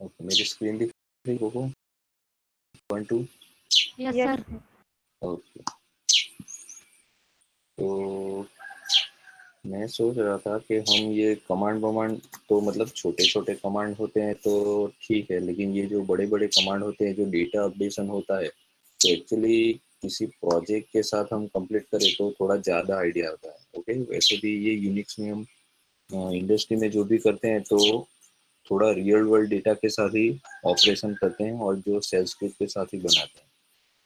Okay, मेरी screen दिख रही है? 1 2। Yes sir. ओके, तो मैं सोच रहा था कि हम ये कमांड वमांड, तो मतलब छोटे छोटे कमांड होते हैं तो ठीक है, लेकिन ये जो बड़े बड़े कमांड होते हैं जो डेटा अपडेशन होता है, तो एक्चुअली किसी प्रोजेक्ट के साथ हम कंप्लीट करें तो थोड़ा ज़्यादा आइडिया होता है। ओके, वैसे भी ये यूनिक्स में हम इंडस्ट्री में जो भी करते हैं तो थोड़ा रियल वर्ल्ड डेटा के साथ ही ऑपरेशन करते हैं और जो सेल्स स्क्रिप्ट के साथ ही बनाते हैं।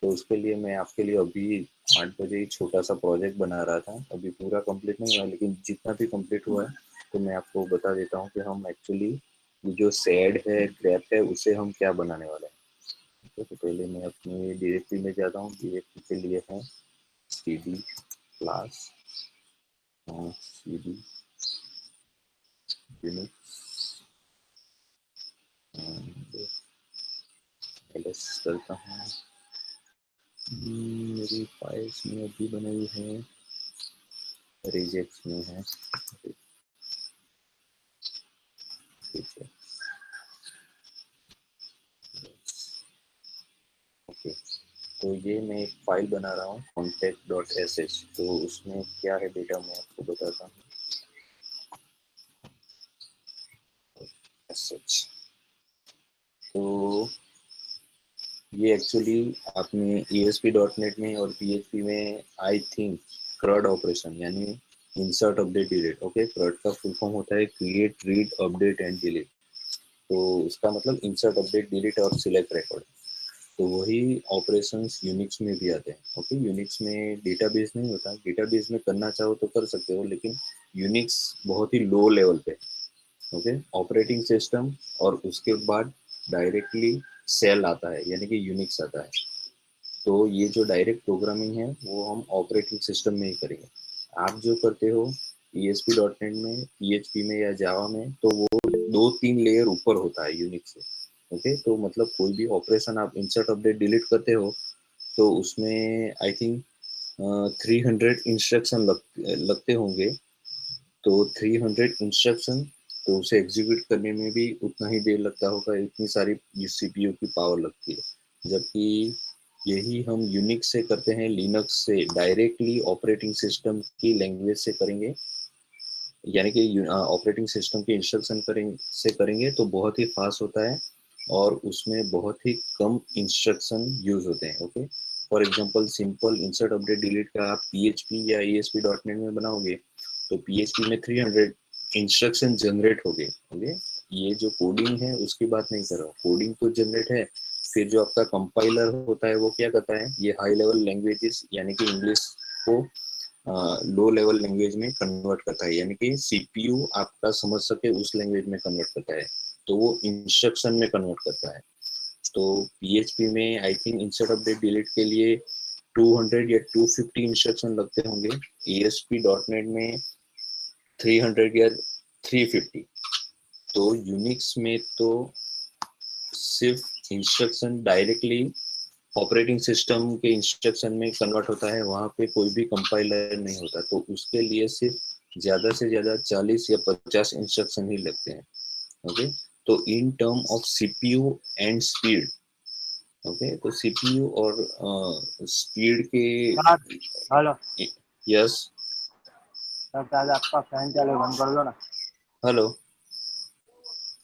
तो उसके लिए मैं आपके लिए अभी 8 बजे ही छोटा सा प्रोजेक्ट बना रहा था। अभी पूरा कंप्लीट नहीं हुआ, लेकिन जितना भी कंप्लीट हुआ है तो मैं आपको बता देता हूँ कि हम एक्चुअली ये जो सेड है, ग्रैप है, उसे हम क्या बनाने वाले हैं। तो पहले मैं अपनी डायरेक्टरी में जाता हूँ। डायरेक्टरी के लिए है cd class cd Unix else करता हूँ। मेरी फाइल्स में अभी बनाई है, रिजेक्ट्स में है। ठीक है, ओके। तो ये मैं एक फाइल बना रहा हूँ contact.sh। तो उसमें क्या है डेटा मैं आपको बताता हूँ। sh, तो ये एक्चुअली आपने ASP.NET में और PHP में आई थिंक CRUD ऑपरेशन यानी insert update delete. Okay, CRUD का फुल फॉर्म होता है create read update and delete. तो उसका मतलब इंसर्ट अपडेट डिलीट और सिलेक्ट रिकॉर्ड। तो वही ऑपरेशंस यूनिक्स में भी आते हैं। ओके, यूनिक्स में डेटाबेस नहीं होता। डेटाबेस में करना चाहो तो कर सकते हो, लेकिन यूनिक्स बहुत ही लो लेवल पे। ओके, ऑपरेटिंग सिस्टम और उसके बाद डायरेक्टली सेल आता है यानी कि यूनिक्स आता है। तो ये जो डायरेक्ट प्रोग्रामिंग है वो हम ऑपरेटिंग सिस्टम में ही करेंगे। आप जो करते हो ESP.NET में, PHP में या जावा में, तो वो 2-3 लेयर ऊपर होता है यूनिक्स से। ओके, तो मतलब कोई भी ऑपरेशन आप इंसर्ट अपडेट डिलीट करते हो तो उसमें आई थिंक 300 इंस्ट्रक्शन लगते होंगे। तो 300 इंस्ट्रक्शन, तो उसे एग्जीक्यूट करने में भी उतना ही देर लगता होगा, इतनी सारी CPU की पावर लगती है। जबकि यही हम यूनिक्स से करते हैं, लिनक्स से डायरेक्टली ऑपरेटिंग सिस्टम की लैंग्वेज से करेंगे, यानी कि ऑपरेटिंग सिस्टम के इंस्ट्रक्शन से करेंगे तो बहुत ही फास्ट होता है और उसमें बहुत ही कम इंस्ट्रक्शन यूज होते हैं। Okay, for example simple insert update delete का आप PHP या ASP.NET में बनाओगे तो PHP में 300 इंस्ट्रक्शन जनरेट हो गए। ओके, ये जो कोडिंग है उसकी बात नहीं कर रहा हूँ, कोडिंग तो जनरेट है। फिर जो आपका कंपाइलर होता है वो क्या करता है, ये हाई लेवल लैंग्वेजेस यानी कि इंग्लिश को लो लेवल लैंग्वेज में कन्वर्ट करता है, यानी कि CPU आपका समझ सके उस लैंग्वेज में कन्वर्ट करता है, तो वो इंस्ट्रक्शन में कन्वर्ट करता है। तो PHP में I think insert update delete के लिए 200 या 250 इंस्ट्रक्शन लगते होंगे। ASP.NET में 300 या 350। तो यूनिक्स में तो सिर्फ इंस्ट्रक्शन डायरेक्टली ऑपरेटिंग सिस्टम के इंस्ट्रक्शन में कन्वर्ट होता है, वहाँ पे कोई भी कंपाइलर नहीं होता। तो उसके लिए सिर्फ ज़्यादा से ज़्यादा 40 या 50 इंस्ट्रक्शन ही लगते हैं। ओके, तो in term of CPU and speed, okay, तो CPU और स्पीड के, हेलो यस, सर, शायद आपका फैन चालू है, बंद कर दो ना। हेलो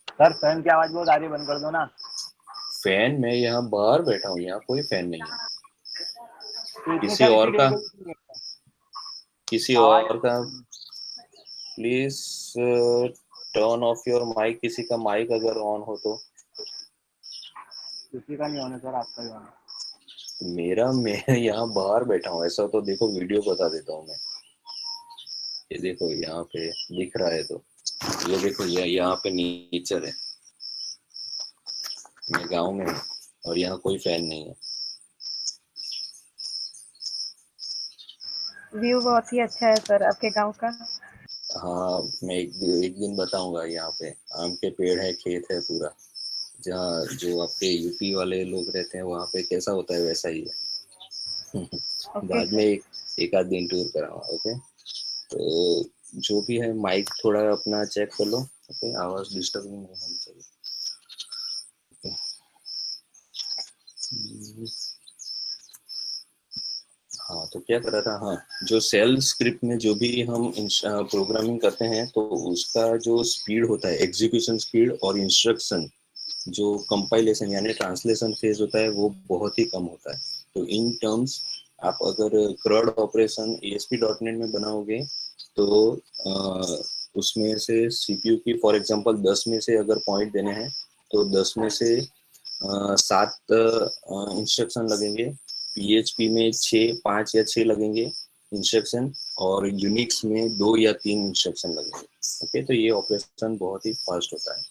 सर, फैन की आवाज बहुत आ रही है, बंद कर दो ना। फैन, मैं यहाँ बाहर बैठा हूँ, यहाँ कोई फैन नहीं है। तो इतनी किसी सारी और सीढ़ियों का, के लिए क्यों करता है? किसी आवाज और का please turn off your mic. किसी का माइक अगर ऑन हो तो। किसी का नहीं होना सर, आपका ही होना। मेरा, मैं यहाँ बाहर बैठा हूँ, ऐसा तो देखो वीडियो बता देता हूँ मैं। ये देखो यहाँ पे दिख रहा है, तो ये देखो यहाँ पे नेचर है, मैं गाँव में हूँ और यहाँ कोई फैन नहीं है। व्यू बहुत ही अच्छा है सर आपके गांव का। हाँ, मैं एक दिन बताऊंगा। यहाँ पे आम के पेड़ है, खेत है पूरा, जहाँ जो आपके यूपी वाले लोग रहते हैं वहाँ पे कैसा होता है वैसा ही है। ओके बाद में सर। एक आध दिन टूर कराऊंगा। ओके, तो जो भी है माइक थोड़ा अपना चेक कर लो। ओके, आवाज डिस्टर्ब नहीं होनी चाहिए। हाँ, तो क्या कर रहा था, हाँ, जो सेल स्क्रिप्ट में जो भी हम प्रोग्रामिंग करते हैं तो उसका जो स्पीड होता है, एग्जीक्यूशन स्पीड और इंस्ट्रक्शन जो कंपाइलेशन यानी ट्रांसलेशन फेज होता है वो बहुत ही कम होता है। तो इन टर्म्स आप अगर क्रड ऑपरेशन ASP.NET में बनाओगे तो उसमें से सीपीयू की फॉर एग्जांपल 10 में से अगर पॉइंट देने हैं तो 10 में से 7 इंस्ट्रक्शन लगेंगे, PHP में 5 या 6 लगेंगे इंस्ट्रक्शन, और यूनिक्स में 2 या 3 इंस्ट्रक्शन लगेंगे। ओके, तो ये ऑपरेशन बहुत ही फास्ट होता है।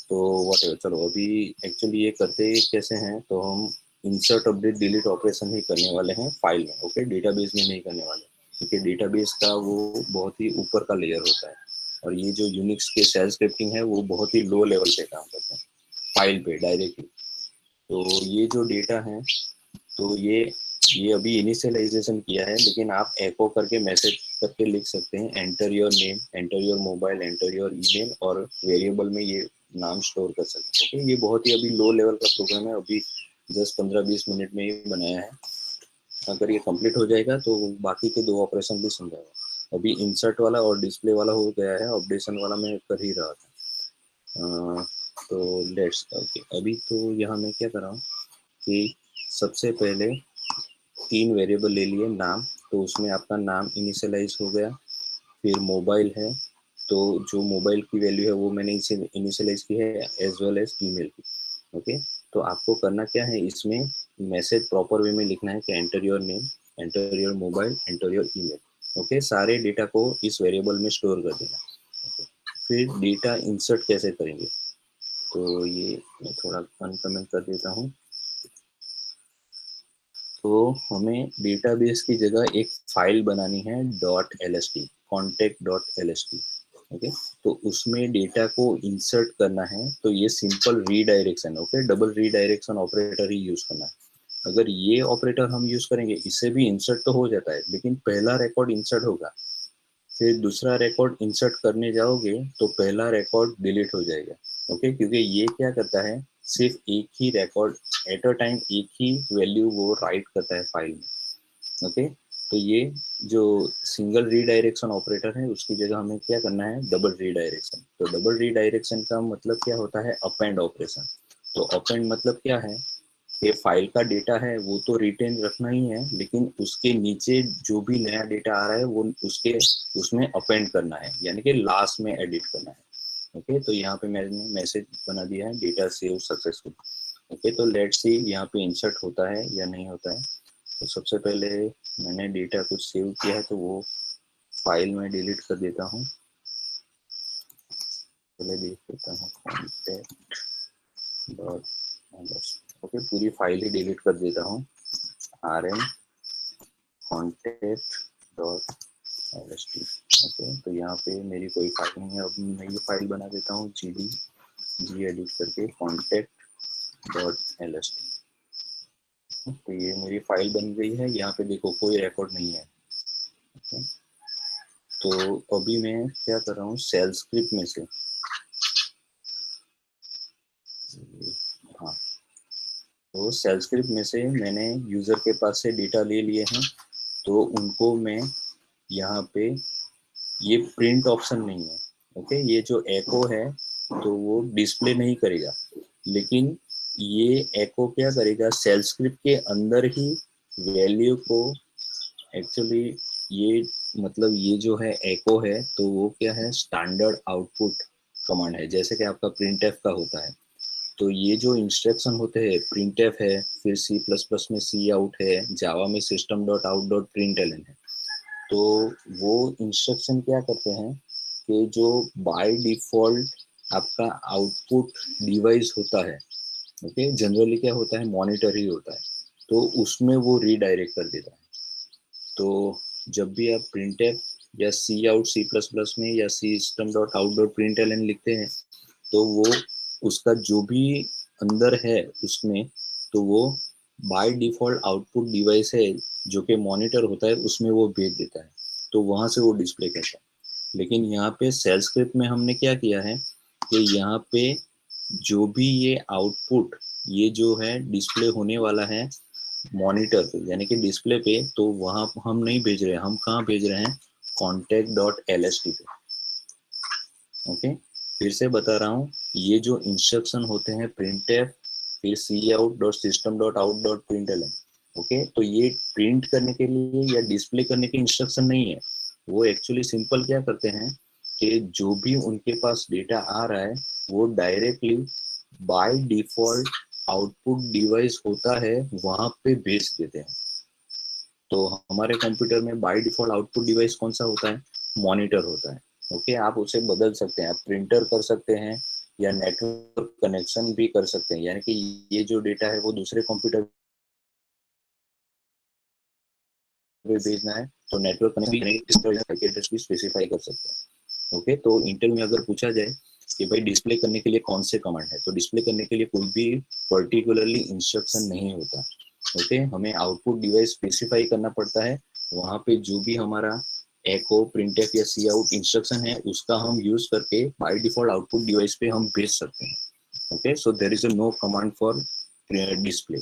तो वॉट चलो अभी एक्चुअली ये करते कैसे हैं, तो हम इंसर्ट अपडेट डिलीट ऑपरेशन ही करने वाले हैं फाइल में। ओके, डेटाबेस में नहीं करने वाले, क्योंकि डेटाबेस का वो बहुत ही ऊपर का लेयर होता है और ये जो यूनिक्स के शेल स्क्रिप्टिंग है वो बहुत ही लो लेवल पे काम करते हैं, फाइल पे डायरेक्टली। तो ये जो डेटा है तो ये अभी इनिशियलाइजेशन किया है, लेकिन आप एको करके मैसेज करके लिख सकते हैं, enter your name, enter your mobile, enter your email, और वेरिएबल में ये नाम स्टोर कर सकते हैं। ओके, ये बहुत ही अभी लो लेवल का प्रोग्राम है, अभी जस्ट 15-20 मिनट में ही बनाया है। अगर ये कंप्लीट हो जाएगा तो बाकी के 2 ऑपरेशन भी समझाएगा। अभी इंसर्ट वाला और डिस्प्ले वाला हो गया है, अपडेशन वाला मैं कर ही रहा था। तो लेट्स ओके, अभी तो यहाँ मैं क्या कर रहा हूँ कि सबसे पहले 3 वेरिएबल ले लिए नाम, तो उसमें आपका नाम इनिशियलाइज हो गया। फिर मोबाइल है, तो जो मोबाइल की वैल्यू है वो मैंने इसे इनिशियलाइज की है, एज वेल एज ईमेल की। ओके, तो आपको करना क्या है, इसमें मैसेज प्रॉपर वे में लिखना है कि enter your name, enter your mobile, enter your email. Okay, सारे डेटा को इस वेरिएबल में स्टोर कर देना। okay. फिर डेटा इंसर्ट कैसे करेंगे, तो ये मैं थोड़ा अनकमेंट कर देता हूँ। तो हमें डेटाबेस की जगह एक फाइल बनानी है .lst, contact.lst। ओके, तो उसमें डेटा को इंसर्ट करना है, तो ये simple redirection, okay, double redirection operator ही यूज करना है। अगर ये ऑपरेटर हम यूज करेंगे, इससे भी इंसर्ट तो हो जाता है, लेकिन पहला रिकॉर्ड इंसर्ट होगा, फिर दूसरा रिकॉर्ड इंसर्ट करने जाओगे तो पहला रिकॉर्ड डिलीट हो जाएगा। ओके, क्योंकि ये क्या करता है, सिर्फ एक ही रिकॉर्ड एट अ टाइम, एक ही वैल्यू वो राइट करता है फाइल में। ओके, तो ये जो सिंगल रीडायरेक्शन ऑपरेटर है उसकी जगह हमें क्या करना है, डबल रीडायरेक्शन। तो डबल रीडायरेक्शन का मतलब क्या होता है, अपेंड ऑपरेशन। तो अपेंड मतलब क्या है, ये फाइल का डेटा है वो तो रिटेन रखना ही है, लेकिन उसके नीचे जो भी नया डेटा आ रहा है वो उसमें अपेंड करना है, यानी कि लास्ट में एडिट करना है। ओके, तो यहाँ पे मैंने मैसेज बना दिया है, डेटा सेव सक्सेसफुल। ओके, तो लेट्स सी यहाँ पे इंसर्ट होता है या नहीं होता है। तो सबसे पहले मैंने डेटा कुछ सेव किया है, तो वो फाइल में डिलीट कर देता हूँ। पहले देख लेता हूँ कॉन्टैक्ट डॉट, ओके, पूरी फाइल ही डिलीट कर देता हूँ, rm contact dot lst। Okay, तो यहाँ पे मेरी कोई फाइल नहीं है, अब मैं ये फाइल बना देता हूँ जी एडिट करके contact डॉट lst। तो ये मेरी फाइल बन गई है, यहाँ पे देखो कोई रिकॉर्ड नहीं है। ओके, तो अभी मैं क्या कर रहा हूँ, शेल स्क्रिप्ट में से, हाँ, तो शेल स्क्रिप्ट में से मैंने यूजर के पास से डेटा ले लिए हैं, तो उनको मैं यहाँ पे, ये प्रिंट ऑप्शन नहीं है। ओके, ये जो एको है तो वो डिस्प्ले नहीं करेगा, लेकिन ये एको क्या करेगा, शेल स्क्रिप्ट के अंदर ही वैल्यू को, एक्चुअली ये मतलब ये जो है एको है तो वो क्या है, स्टैंडर्ड आउटपुट कमांड है, जैसे कि आपका प्रिंटफ का होता है। तो ये जो इंस्ट्रक्शन होते हैं, प्रिंटफ है, फिर C++ में सी आउट है, जावा में system dot out dot println है। तो वो इंस्ट्रक्शन क्या करते हैं कि जो बाय डिफॉल्ट आपका आउटपुट डिवाइस होता है, ओके, जनरली क्या होता है, मॉनिटर ही होता है, तो उसमें वो रीडायरेक्ट कर देता है। तो जब भी आप प्रिंटफ या सी आउट C++ में या system dot out dot println लिखते हैं, तो वो उसका जो भी अंदर है उसमें, तो वो बाय डिफॉल्ट आउटपुट डिवाइस है जो कि मॉनिटर होता है, उसमें वो भेज देता है, तो वहां से वो डिस्प्ले करता है। लेकिन यहाँ पे शेल स्क्रिप्ट में हमने क्या किया है कि यहाँ पे जो भी ये आउटपुट ये जो है डिस्प्ले होने वाला है मॉनिटर पे, यानी कि डिस्प्ले पे, तो वहां हम नहीं भेज रहे हैं, हम कहाँ भेज रहे हैं, contact.lst पे। ओके, फिर से बता रहा हूँ, ये जो इंस्ट्रक्शन होते हैं printf फिर cout.system.out.println, ओके, तो ये प्रिंट करने के लिए या डिस्प्ले करने के इंस्ट्रक्शन नहीं है। वो एक्चुअली सिंपल क्या करते हैं कि जो भी उनके पास डेटा आ रहा है वो directly by default output device होता है वहां पे भेज देते हैं। तो हमारे कंप्यूटर में बाय डिफॉल्ट आउटपुट डिवाइस कौन सा होता है, मॉनिटर होता है। ओके, आप उसे बदल सकते हैं, आप प्रिंटर कर सकते हैं या नेटवर्क कनेक्शन भी कर सकते हैं, यानी कि ये जो डेटा है वो दूसरे कंप्यूटर पे भेजना है तो नेटवर्क कनेक्शन एड्रेस भी स्पेसिफाई कर सकते हैं। ओके, तो इंटेल में अगर पूछा जाए कि भाई डिस्प्ले करने के लिए कौन से कमांड है, तो डिस्प्ले करने के लिए कोई भी पर्टिकुलरली इंस्ट्रक्शन नहीं होता। ओके, हमें आउटपुट डिवाइस स्पेसिफाई करना पड़ता है, वहां पे जो भी हमारा एको प्रिंटफ या सी आउट इंस्ट्रक्शन है उसका हम यूज करके बाय डिफॉल्ट आउटपुट डिवाइस पे हम भेज सकते हैं। Okay, so there is no command for display.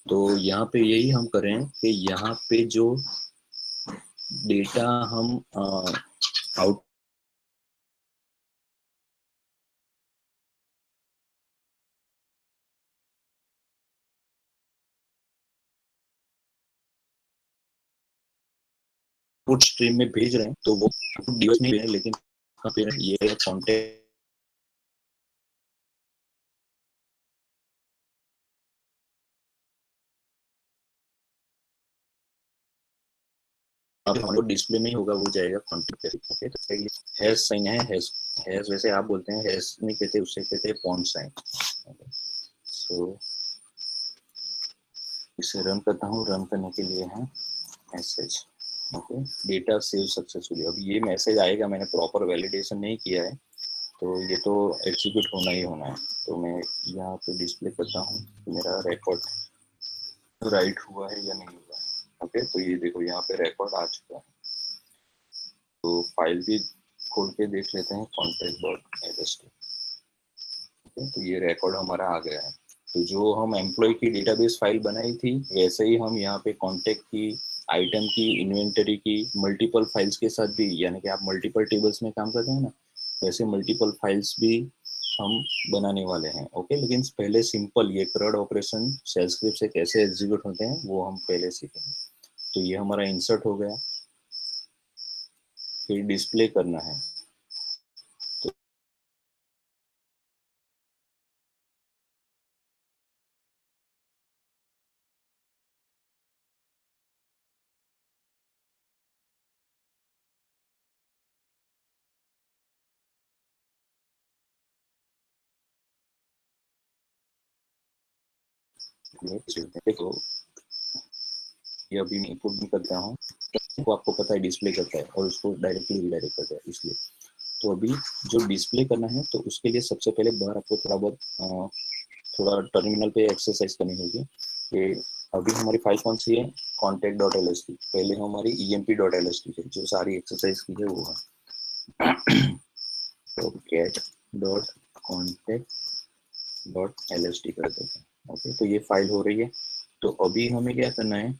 तो यहाँ पे यही हम करें कि यहाँ पे जो डेटा हम आउट आउटपुट स्ट्रीम में भेज रहे हैं तो वो डिवाइस नहीं भेज रहे, लेकिन फिर ये कॉन्टेक्ट अब डिस्प्ले नहीं होगा, वो जाएगा कॉन्टेक्ट पे। ओके, तो हैश साइन है, हैश हैश वैसे आप बोलते हैं, हैश नहीं कहते, उससे कहते हैं पॉइंट साइन। सो इसे रन करता हूँ, रन करने के लिए है message. Okay, data save successfully. अब ये मैसेज आएगा, मैंने प्रॉपर वैलिडेशन नहीं किया है तो ये तो एग्जीक्यूट होना ही होना है। तो मैं यहाँ पे डिस्प्ले करता हूँ कि मेरा रिकॉर्ड राइट हुआ है या नहीं हुआ है। ओके, तो ये देखो यहाँ पे रिकॉर्ड आ चुका है। तो फाइल भी खोल के देख लेते हैं, contact.lst। ओके, तो ये रिकॉर्ड हमारा आ गया है। तो जो हम एम्प्लॉय की डेटाबेस फाइल बनाई थी वैसे ही हम यहाँ पे कॉन्टेक्ट की, आइटम की, इन्वेंटरी की, मल्टीपल फाइल्स के साथ भी, यानी कि आप मल्टीपल टेबल्स में काम करते हैं ना, वैसे मल्टीपल फाइल्स भी हम बनाने वाले हैं। ओके, लेकिन पहले सिंपल ये CRUD ऑपरेशन शेल स्क्रिप्ट से कैसे एग्जीक्यूट होते हैं वो हम पहले सीखेंगे। तो ये हमारा इंसर्ट हो गया, फिर डिस्प्ले करना है। देखो ये अभी मैं इनपुट भी करता हूँ, तो आपको पता है डिस्प्ले करता है और उसको डायरेक्टली रिडायरेक्ट करता है, इसलिए। तो अभी जो डिस्प्ले करना है तो उसके लिए सबसे पहले बाहर आपको थोड़ा बहुत थोड़ा टर्मिनल पे एक्सरसाइज करनी होगी कि अभी हमारी फाइल कौन सी है, contact.lst। पहले हमारी emp.lst है, जो सारी एक्सरसाइज की है वो है। तो get.contact.lst कर देते हैं। ओके, तो ये फाइल हो रही है। तो अभी हमें क्या करना है,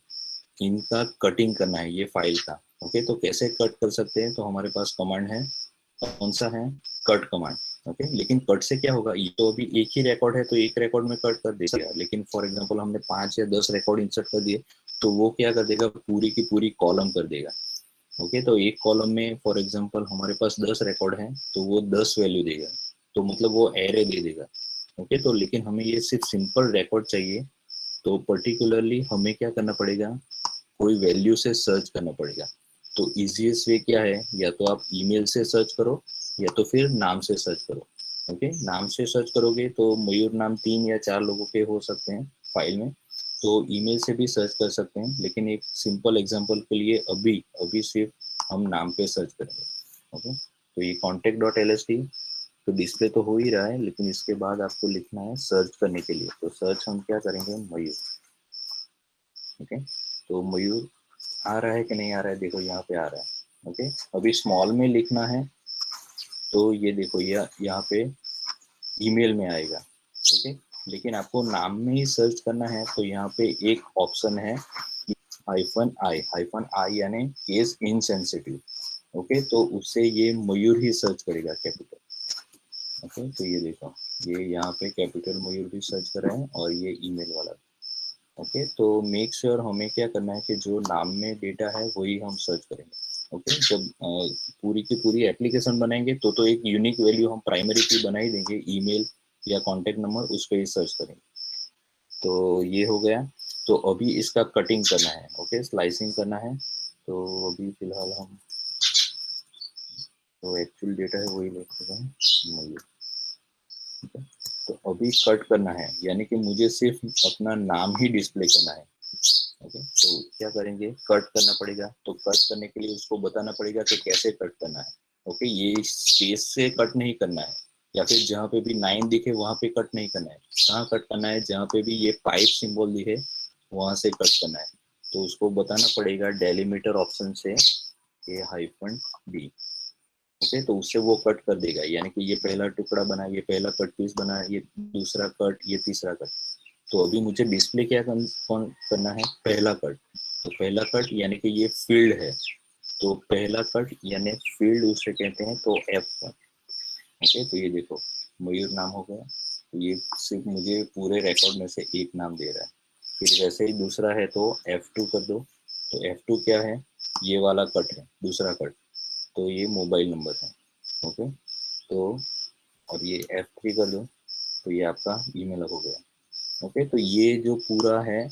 इनका कटिंग करना है ये फाइल का। ओके, तो कैसे कट कर सकते हैं, तो हमारे पास कमांड है, कौन सा है, कट कमांड। ओके, लेकिन कट से क्या होगा, ये तो अभी एक ही रिकॉर्ड है तो एक रिकॉर्ड में कट कर देगा, लेकिन फॉर एग्जांपल हमने 5 या 10 रिकॉर्ड इंसर्ट कर दिए तो वो क्या कर देगा, पूरी की पूरी कॉलम कर देगा। ओके, तो एक कॉलम में फॉर एग्जांपल हमारे पास 10 रिकॉर्ड है तो वो 10 वैल्यू देगा, तो मतलब वो एरे दे देगा। ओके, तो लेकिन हमें ये सिर्फ सिंपल रिकॉर्ड चाहिए, तो पर्टिकुलरली हमें क्या करना पड़ेगा, कोई वैल्यू से सर्च करना पड़ेगा। तो इजीएस्ट वे क्या है, या तो आप ईमेल से सर्च करो या तो फिर नाम से सर्च करो। ओके, नाम से सर्च करोगे तो मयूर नाम 3 या 4 लोगों के हो सकते हैं फाइल में, तो ईमेल से भी सर्च कर सकते हैं, लेकिन एक सिंपल एग्जांपल के लिए अभी अभी सिर्फ हम नाम पे सर्च करेंगे। ओके, तो ये contact.lst तो डिस्प्ले तो हो ही रहा है, लेकिन इसके बाद आपको लिखना है सर्च करने के लिए। तो सर्च हम क्या करेंगे, मयूर। ओके, तो मयूर आ रहा है कि नहीं आ रहा है, देखो यहाँ पे आ रहा है। ओके, अभी स्मॉल में लिखना है तो ये देखो ये यहाँ पे ईमेल में आएगा। ओके, लेकिन आपको नाम में ही सर्च करना है तो यहाँ पे एक ऑप्शन है -i यानी केस इनसेंसिटिव। ओके, तो उससे ये मयूर ही सर्च करेगा कैपिटल। ओके, तो ये देखो, ये यहाँ पे कैपिटल मयूर भी सर्च कर रहे हैं और ये ईमेल वाला। ओके, तो मेक श्योर हमें क्या करना है कि जो नाम में डेटा है वही हम सर्च करेंगे। ओके, जब पूरी की पूरी एप्लीकेशन बनाएंगे तो एक यूनिक वैल्यू हम प्राइमरी की बना ही देंगे, ईमेल या कॉन्टेक्ट नंबर, उस पर ही सर्च करेंगे। तो ये हो गया। तो अभी इसका कटिंग करना है। ओके, स्लाइसिंग करना है। तो अभी फिलहाल हम तो एक्चुअल डेटा है वही लेते हैं मयूर। तो अभी कट करना है, यानी कि मुझे सिर्फ अपना नाम ही डिस्प्ले करना है। ओके, तो क्या करेंगे, कट करना पड़ेगा। तो कट करने के लिए उसको बताना पड़ेगा कि कैसे कट करना है। ओके, ये स्पेस से कट नहीं करना है, या फिर जहाँ पे भी 9 दिखे वहां पे कट नहीं करना है। कहाँ कट करना है, जहाँ पे भी ये पाइप सिंबल दिखे वहां से कट करना है। तो उसको बताना पड़ेगा डेलीमीटर ऑप्शन से -d। ओके, तो उससे वो कट कर देगा, यानी कि ये पहला टुकड़ा बना, ये पहला कट पीस बना, ये दूसरा कट, ये तीसरा कट। तो अभी मुझे डिस्प्ले क्या करना है, पहला कट। तो पहला कट यानी कि ये फील्ड है, तो पहला कट यानी फील्ड उसे कहते हैं, तो F1। ओके, तो ये देखो मयूर नाम हो गया। तो ये सिर्फ मुझे पूरे रिकॉर्ड में से एक नाम दे रहा है। फिर वैसे ही दूसरा है तो F2 कर दो। तो F2 क्या है, ये वाला कट है, दूसरा कट। तो ये मोबाइल नंबर है। ओके, तो और ये F3 कर दो, तो ये आपका ईमेल हो गया। ओके, तो ये जो पूरा है,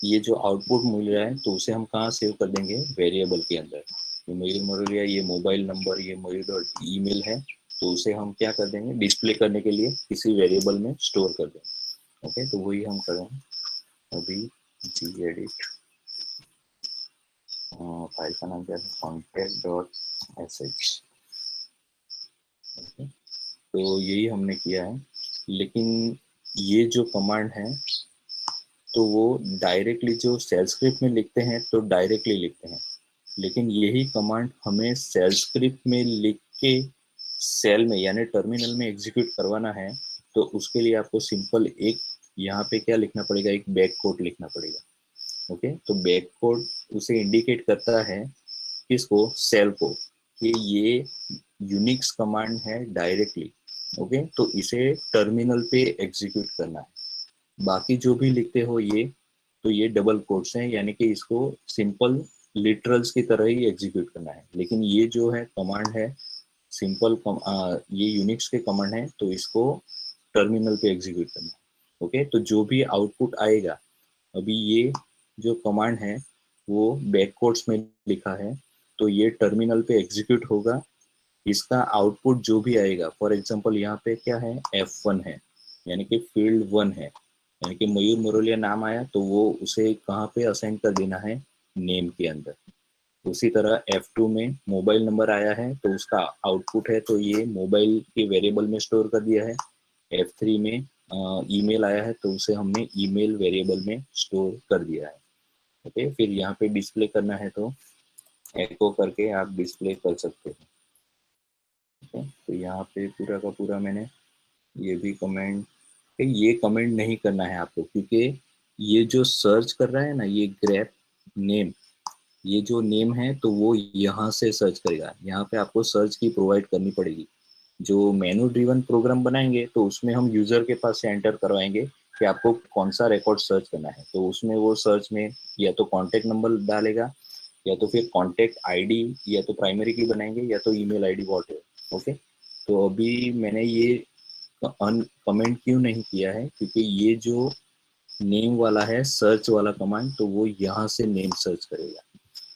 ये जो आउटपुट मिल रहा है, तो उसे हम कहाँ सेव कर देंगे, वेरिएबल के अंदर। ये मयूर मरोलिया, ये मोबाइल नंबर, ये मयूर ईमेल है, तो उसे हम क्या कर देंगे, डिस्प्ले करने के लिए किसी वेरिएबल में स्टोर कर देंगे। ओके, तो वही हम करें अभी। gedit फाइल का नाम क्या है, contact.sh। ओके, तो यही हमने किया है। लेकिन ये जो कमांड है तो वो डायरेक्टली जो सेल स्क्रिप्ट में लिखते हैं तो डायरेक्टली लिखते हैं, लेकिन यही कमांड हमें सेल स्क्रिप्ट में लिख के सेल में यानी टर्मिनल में एग्जीक्यूट करवाना है। तो उसके लिए आपको सिंपल एक यहाँ पे क्या लिखना पड़ेगा, एक बैक कोड लिखना पड़ेगा। ओके, तो बैक कोड उसे इंडिकेट करता है किसको, सेल को, कि ये यूनिक्स कमांड है डायरेक्टली। ओके, तो इसे टर्मिनल पे एग्जीक्यूट करना है। बाकी जो भी लिखते हो ये, तो ये डबल कोट्स हैं, यानी कि इसको सिंपल लिटरल्स की तरह ही एग्जीक्यूट करना है। लेकिन ये जो है कमांड है सिंपल, ये यूनिक्स के कमांड है, तो इसको टर्मिनल पे एग्जीक्यूट करना है। ओके, तो जो भी आउटपुट आएगा, अभी ये जो कमांड है वो बैक कोट्स में लिखा है, तो ये टर्मिनल पे एग्जीक्यूट होगा। इसका आउटपुट जो भी आएगा, फॉर एग्जांपल यहाँ पे क्या है, F1 है, यानी कि फील्ड 1 है, यानी कि मयूर मुरलिया नाम आया, तो वो उसे कहाँ पे असाइन कर देना है, नेम के अंदर। उसी तरह F2 में मोबाइल नंबर आया है, तो उसका आउटपुट है, तो ये मोबाइल के वेरिएबल में स्टोर कर दिया है। F3 में ईमेल आया है, तो उसे हमने ईमेल वेरिएबल में स्टोर कर दिया है। ओके, फिर यहाँ पे डिस्प्ले करना है तो एको करके आप डिस्प्ले कर सकते हैं। ओके, तो यहाँ पे पूरा का पूरा मैंने ये भी कमेंट, ये कमेंट नहीं करना है आपको, क्योंकि ये जो सर्च कर रहा है ना, ये ग्रेप नेम, ये जो नेम है तो वो यहाँ से सर्च करेगा। यहाँ पे आपको सर्च की प्रोवाइड करनी पड़ेगी। जो मेनू ड्रिवन प्रोग्राम बनाएंगे तो उसमें हम यूजर के पास से एंटर करवाएंगे कि आपको कौन सा रिकॉर्ड सर्च करना है, तो उसमें वो सर्च में या तो कॉन्टेक्ट नंबर डालेगा, या तो फिर कॉन्टेक्ट आईडी, या तो प्राइमरी की बनाएंगे, या तो ईमेल आईडी वॉट है। ओके, तो अभी मैंने ये कमेंट क्यों नहीं किया है, क्योंकि ये जो नेम वाला है सर्च वाला कमांड, तो वो यहाँ से नेम सर्च करेगा।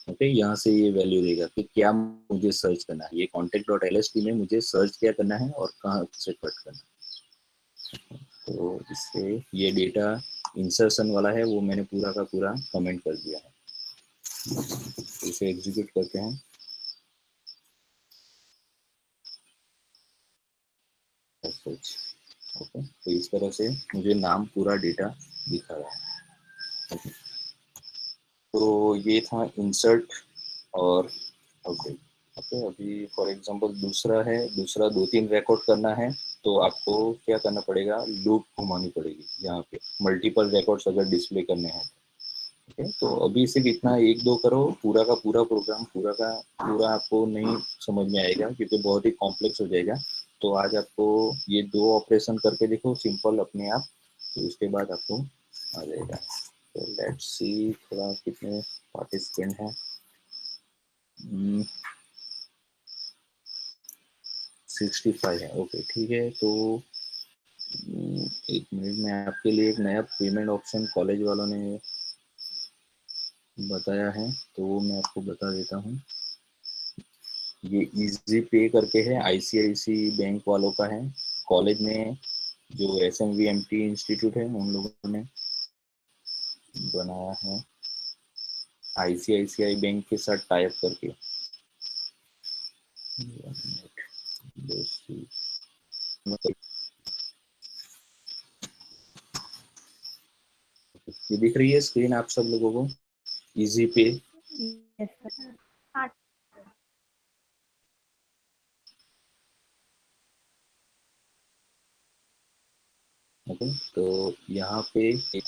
ओके, यहाँ से ये वैल्यू देगा कि क्या मुझे सर्च करना है, ये contact.lst में मुझे सर्च क्या करना है और कहाँ से कट करना है। तो इससे ये डेटा इंसर्शन वाला है वो मैंने पूरा का पूरा कमेंट कर दिया है। इसे एग्जीक्यूट करते हैं। ओके, तो इस तरह से मुझे नाम पूरा डेटा दिखा रहा है। ओके, तो ये था इंसर्ट और अपडेट। ओके, अभी फॉर एग्जांपल दूसरा है, दूसरा 2-3 रिकॉर्ड करना है, तो आपको क्या करना पड़ेगा, लूप घुमानी पड़ेगी यहाँ पे, मल्टीपल रिकॉर्ड्स अगर डिस्प्ले करने हैं। ठीक है, तो अभी सिर्फ इतना एक दो करो, पूरा का पूरा प्रोग्राम पूरा का पूरा आपको नहीं समझ में आएगा क्योंकि बहुत ही कॉम्प्लेक्स हो जाएगा। तो आज आपको ये दो ऑपरेशन करके देखो सिंपल अपने आप, तो उसके बाद आपको आ जाएगा। तो लेट्स सी थोड़ा कितने पार्टिसिपेंट हैं। 65 है, ओके ठीक है। तो एक मिनट में आपके लिए एक नया पेमेंट ऑप्शन कॉलेज वालों ने बताया है, तो वो मैं आपको बता देता हूँ। ये इजी पे करके है, आईसीआईसी बैंक वालों का है। कॉलेज में जो SMVMT इंस्टीट्यूट है उन लोगों ने बनाया है आईसीआईसीआई बैंक के साथ टाइप करके। ये दिख रही है स्क्रीन आप सब लोगों को, इजी पे? Yes sir. हाँ ओके, तो यहाँ पे एक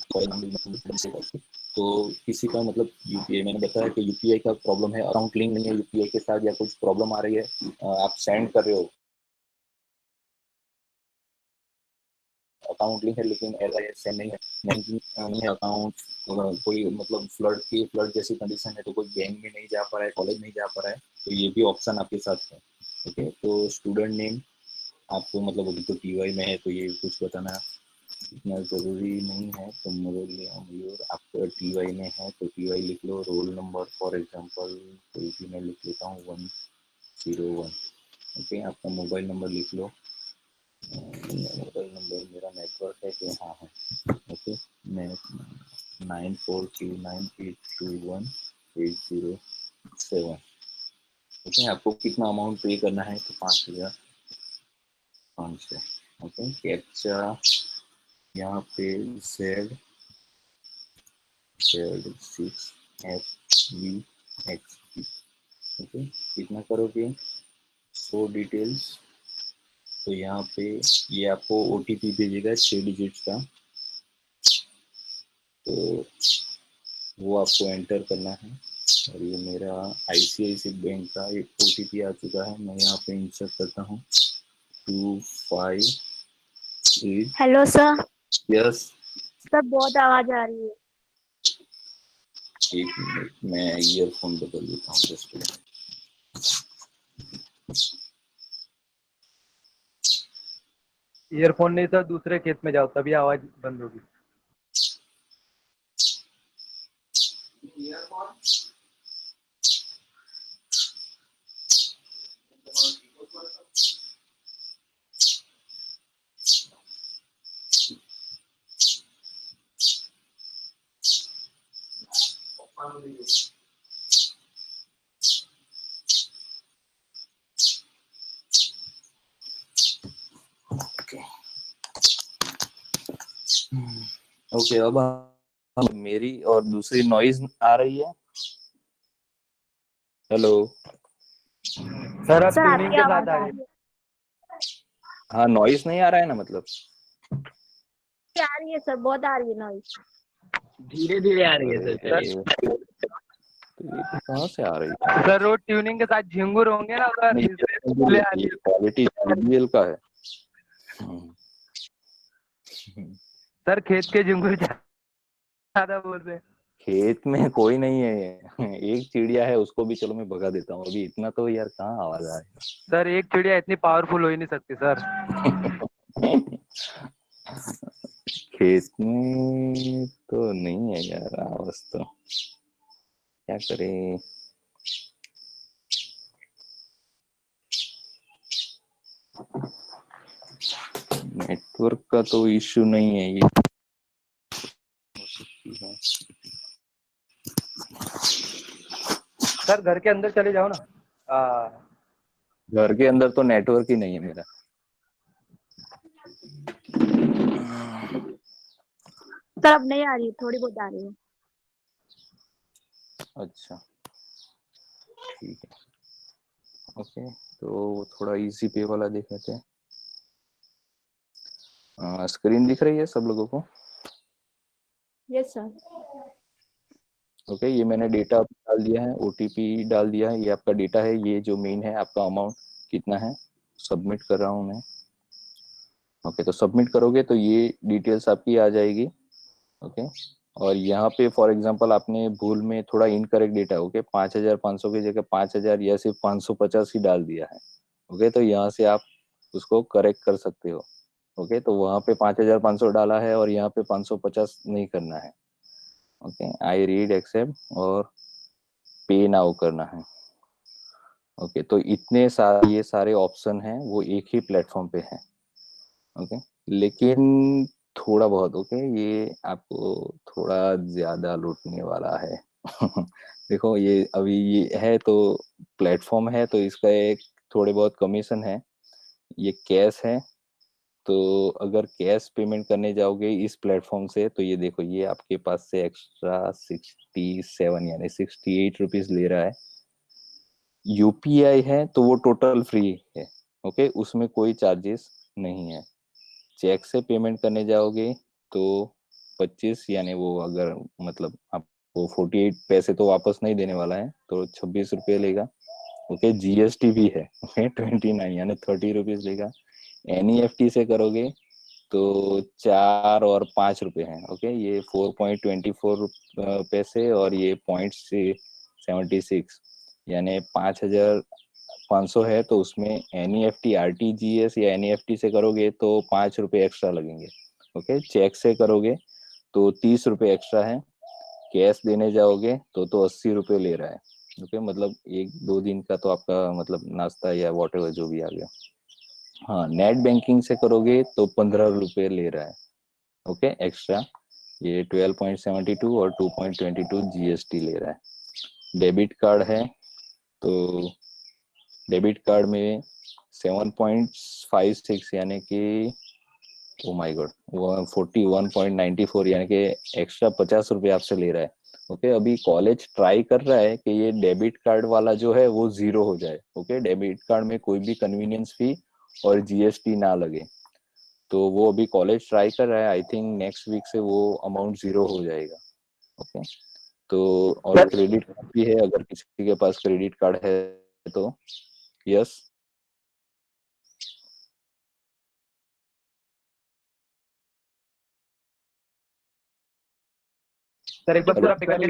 तो किसी का मतलब यूपीआई, मैंने बताया कि यूपीआई का प्रॉब्लम है, अकाउंट लिंक नहीं है यूपीआई के साथ या कुछ प्रॉब्लम आ रही है, आप सेंड कर रहे हो, अकाउंट लिंक है लेकिन सेंड नहीं है, नहीं है अकाउंट, कोई मतलब फ्लड जैसी कंडीशन है, तो कोई बैंक में नहीं जा पा रहा है, कॉलेज नहीं जा पा रहा है, तो ये भी ऑप्शन आपके साथ है। ओके, तो स्टूडेंट नेम आपको मतलब अभी तो टीवाई में है तो ये कुछ बताना इतना ज़रूरी नहीं है, तो मयूर आपका टीवाई में है तो टीवाई लिख लो, रोल नंबर फॉर एग्जांपल कोई भी मैं लिख लेता हूँ 101। ओके, आपका मोबाइल नंबर लिख लो, मोबाइल नंबर मेरा नेटवर्क है कि हाँ है, ओके, मैं 9439821807। ओके, आपको कितना अमाउंट पे करना है, तो 5,500। ओके, कैप्चा यहाँ पे Z6FVXP। ओके, कितना करोगे, 100 डिटेल्स, तो यहाँ पे ये आपको OTP भेजेगा 6 डिजिट का, तो वो आपको एंटर करना है। और ये मेरा ICICI बैंक का एक OTP आ चुका है, मैं यहाँ पे इंसर्ट करता हूँ 258। Hello sir. यस, सर बहुत आवाज आ रही है। एक मिनट मैं ईयरफोन बदल देता हूँ जस्ट। ईयरफोन नहीं था, दूसरे खेत में जाओ तभी आवाज बंद होगी। ओके, अब मेरी और दूसरी नॉइज आ रही है। हेलो, सर अब सर ट्यूनिंग आपकी के आवाज साथ आ आ रही रही है। है। हाँ नॉइज नहीं आ रहा है ना, मतलब आ रही है सर, बहुत आ रही है नॉइज। धीरे धीरे आ रही है अरे सर। तो ये कहाँ से आ रही है? सर रोड ट्यूनिंग के साथ झिंगुर होंगे ना उधर, नहीं, इसलिए आ रही ये है। क्वालिटी JBL का है। सर खेत के झिंगुर ज्यादा बोल रहे हैं। खेत में कोई नहीं है, एक चिड़िया है, उसको भी चलो मैं भगा देता हूँ, अभी इतना तो यार कहाँ आवाज आ सर एक चिड़िया इतनी पावरफुल हो ही नहीं सकती सर। रही है। खेत में तो नहीं है यार आवाज, तो क्या करें। नेटवर्क का तो इश्यू नहीं है ये, हो सकती है। सर घर के अंदर चले जाओ ना। घर के अंदर तो नेटवर्क ही नहीं है मेरा। सर अब नहीं आ रही है, थोड़ी बहुत आ रही है। अच्छा ठीक है, ओके, तो थोड़ा इजी पे वाला देख लेते हैं। स्क्रीन दिख रही है सब लोगों को? Yes sir. ओके, ये मैंने डेटा डाल दिया है, ओटीपी डाल दिया है, ये आपका डेटा है, ये जो मेन है आपका अमाउंट कितना है, सबमिट कर रहा हूँ मैं। ओके, तो सबमिट करोगे तो ये डिटेल्स आपकी आ जाएगी। ओके, और यहाँ पे फॉर एग्जांपल आपने भूल में थोड़ा इनकरेक्ट डेटा, ओके, 5,500 की जगह 5,000 या सिर्फ 550 ही डाल दिया है। ओके, तो यहाँ से आप उसको करेक्ट कर सकते हो। ओके, तो वहाँ पे 5,500 डाला है और यहाँ पे 550 नहीं करना है। ओके, आई रीड एक्सेप्ट और पे नाउ करना है। ओके, तो इतने सारे ये सारे ऑप्शन हैं वो एक ही प्लेटफॉर्म पे हैं। ओके, लेकिन थोड़ा बहुत, ओके, ये आपको थोड़ा ज्यादा लूटने वाला है। देखो, ये अभी ये है तो प्लेटफॉर्म है तो इसका एक थोड़े बहुत कमीशन है। ये कैश है, तो अगर कैश पेमेंट करने जाओगे इस प्लेटफॉर्म से तो ये देखो, ये आपके पास से एक्स्ट्रा 67 यानी 68 रुपीज ले रहा है। यूपीआई है तो वो टोटल फ्री है। ओके, उसमें कोई चार्जेस नहीं है। चेक से पेमेंट करने जाओगे तो 25 यानी वो अगर मतलब आपको 48 पैसे तो वापस नहीं देने वाला है, तो 26 रुपये लेगा। ओके, जीएसटी भी है। ओके, 29 यानी 30 रुपीज लेगा। एनईएफटी से करोगे तो 4 और 5 रुपए हैं। ओके, ये 4.24 पैसे और ये 0.76 यानी 5,500 है, तो उसमें एनईएफटी आरटीजीएस या एनईएफटी से करोगे तो 5 रुपए एक्स्ट्रा लगेंगे। ओके, चेक से करोगे तो 30 रुपए एक्स्ट्रा है। कैश देने जाओगे तो 80 रुपए ले रहा है। ओके, मतलब 1-2 दिन का तो आपका मतलब नाश्ता या वॉट एवर जो भी आ गया। हाँ, नेट बैंकिंग से करोगे तो 15 रुपए ले रहा है। ओके, एक्स्ट्रा ये 12.72 और 2.22 जीएसटी ले रहा है। डेबिट कार्ड है तो डेबिट कार्ड में 7.56 यानी कि ओ माय गॉड 41.94 यानी कि एक्स्ट्रा 50 रुपये आपसे ले रहा है। ओके, अभी कॉलेज ट्राई कर रहा है कि ये डेबिट कार्ड वाला जो है वो जीरो हो जाए। ओके, डेबिट कार्ड में कोई भी कन्वीनियंस फी और जीएसटी ना लगे, तो वो अभी कॉलेज ट्राई कर रहा है। आई थिंक नेक्स्ट वीक से वो अमाउंट जीरो हो जाएगा। ओके, तो और क्रेडिट कार्ड भी है, अगर किसी के पास क्रेडिट कार्ड है तो। यस, सर एक बार पूरा पे करके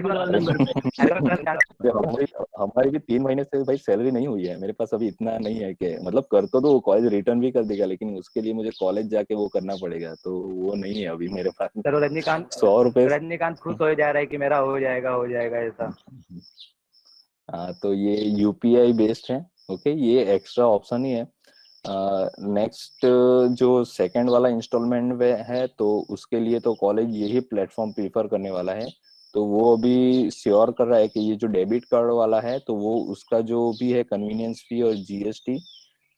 हमारी हमारी भी 3 महीने से भाई सैलरी नहीं हुई है मेरे पास, अभी इतना नहीं है कि मतलब कर तो दो, कॉलेज रिटर्न भी कर देगा, लेकिन उसके लिए मुझे कॉलेज जाके वो करना पड़ेगा, तो वो नहीं है अभी मेरे पास। सर रजनीकांत 100 रुपए। रजनीकांत खुश हो जा रहा है कि मेरा हो जाएगा ऐसा। हाँ, तो ये यूपीआई बेस्ड है। ओके, ये एक्स्ट्रा ऑप्शन ही है। नेक्स्ट जो सेकंड वाला इंस्टॉलमेंट में है तो उसके लिए तो कॉलेज यही प्लेटफॉर्म प्रीफर करने वाला है। तो वो अभी श्योर कर रहा है कि ये जो डेबिट कार्ड वाला है तो वो उसका जो भी है कन्वीनियंस फी और जीएसटी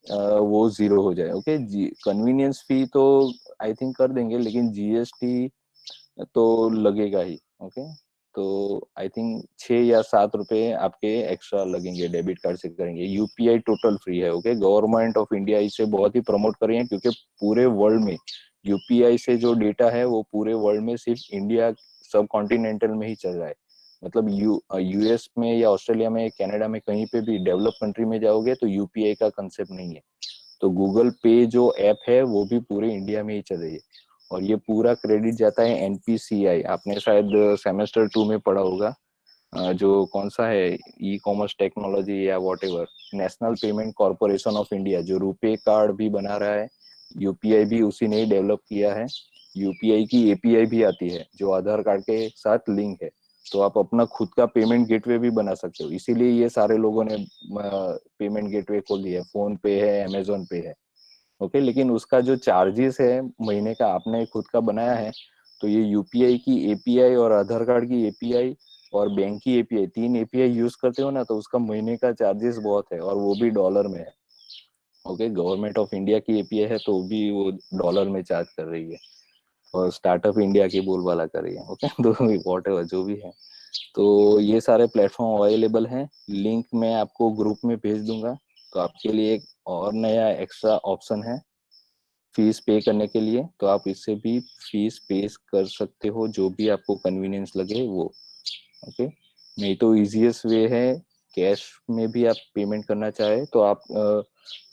वो जीरो हो जाए। ओके, कन्वीनियंस फी तो आई थिंक कर देंगे, लेकिन जीएसटी तो लगेगा ही। ओके, तो आई थिंक 6 या 7 रुपए आपके एक्स्ट्रा लगेंगे डेबिट कार्ड से करेंगे। यूपीआई टोटल फ्री है। ओके, गवर्नमेंट ऑफ इंडिया इसे बहुत ही प्रमोट कर रही है, क्योंकि पूरे वर्ल्ड में यूपीआई से जो डेटा है वो पूरे वर्ल्ड में सिर्फ इंडिया सब कॉन्टिनेंटल में ही चल रहा है। मतलब यूएस में या ऑस्ट्रेलिया में कनाडा में कहीं पे भी डेवलप कंट्री में जाओगे तो यूपीआई का कंसेप्ट नहीं है। तो गूगल पे जो ऐप है वो भी पूरे इंडिया में ही चल रही है, और ये पूरा क्रेडिट जाता है एनपीसीआई। आपने शायद सेमेस्टर 2 में पढ़ा होगा, जो कौन सा है, ई कॉमर्स टेक्नोलॉजी या what ever, national payment corporation of India, जो रुपे कार्ड भी बना रहा है, यूपीआई भी उसी ने ही डेवलप किया है। यूपीआई की एपीआई भी आती है जो आधार कार्ड के साथ लिंक है, तो आप अपना खुद का पेमेंट गेटवे भी बना सकते हो। इसीलिए ये सारे लोगों ने पेमेंट गेटवे खोल दिया है, फोन पे है, अमेजोन पे है। ओके, लेकिन उसका जो चार्जेस है महीने का, आपने खुद का बनाया है तो ये यूपीआई की एपीआई और आधार कार्ड की एपीआई और बैंक की एपीआई, 3 एपीआई यूज करते हो ना, तो उसका महीने का चार्जेस बहुत है, और वो भी डॉलर में है। ओके, गवर्नमेंट ऑफ इंडिया की एपीआई है तो भी वो डॉलर में चार्ज कर रही है, और स्टार्टअप इंडिया की बोलबाला कर रही है। ओके, तो वॉट एवर जो भी है, तो ये सारे प्लेटफॉर्म अवेलेबल हैं। लिंक मैं आपको ग्रुप में भेज दूंगा। तो आपके लिए एक और नया एक्स्ट्रा ऑप्शन है, फीस पे करने के लिए, तो आप इससे भी फीस पे कर सकते हो, जो भी आपको कन्वीनियंस लगे वो। ओके, नहीं तो इजीएस्ट वे है, कैश में भी आप पेमेंट करना चाहे तो आप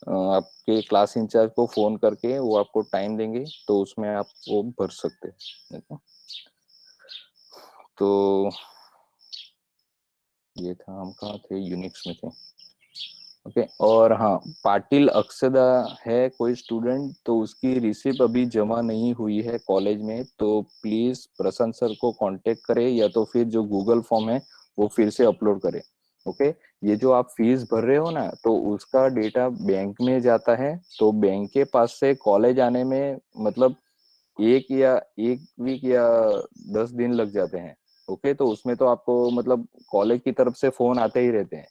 आपके क्लास इंचार्ज को फोन करके वो आपको टाइम देंगे, तो उसमें आप वो भर सकते हैं, देखो। तो ये था, हम कहाँ थे, यूनिक्स में थे। ओके, और हाँ, पाटिल अक्षदा है कोई स्टूडेंट, तो उसकी रिसिप्ट अभी जमा नहीं हुई है कॉलेज में, तो प्लीज प्रशांत सर को कांटेक्ट करें, या तो फिर जो गूगल फॉर्म है वो फिर से अपलोड करें। ओके, ये जो आप फीस भर रहे हो ना, तो उसका डेटा बैंक में जाता है, तो बैंक के पास से कॉलेज आने में मतलब एक वीक या 10 दिन लग जाते हैं। ओके, तो उसमें तो आपको मतलब कॉलेज की तरफ से फोन आते ही रहते हैं।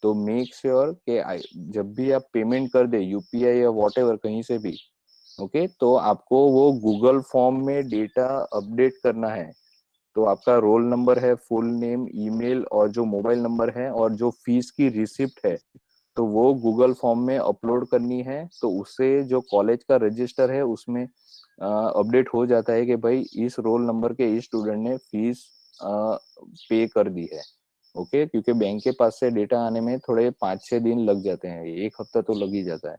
तो मेक श्योर कि जब भी आप पेमेंट कर दे यूपीआई या वॉट एवर कहीं से भी, ओके, तो आपको वो गूगल फॉर्म में डेटा अपडेट करना है। तो आपका रोल नंबर है, फुल नेम, ईमेल और जो मोबाइल नंबर है और जो फीस की रिसिप्ट है, तो वो गूगल फॉर्म में अपलोड करनी है। तो उससे जो कॉलेज का रजिस्टर है उसमें अपडेट हो जाता है कि भाई इस रोल नंबर के इस स्टूडेंट ने फीस पे कर दी है। ओके, क्योंकि बैंक के पास से डेटा आने में थोड़े 5-6 दिन लग जाते हैं, एक हफ्ता तो लग ही जाता है।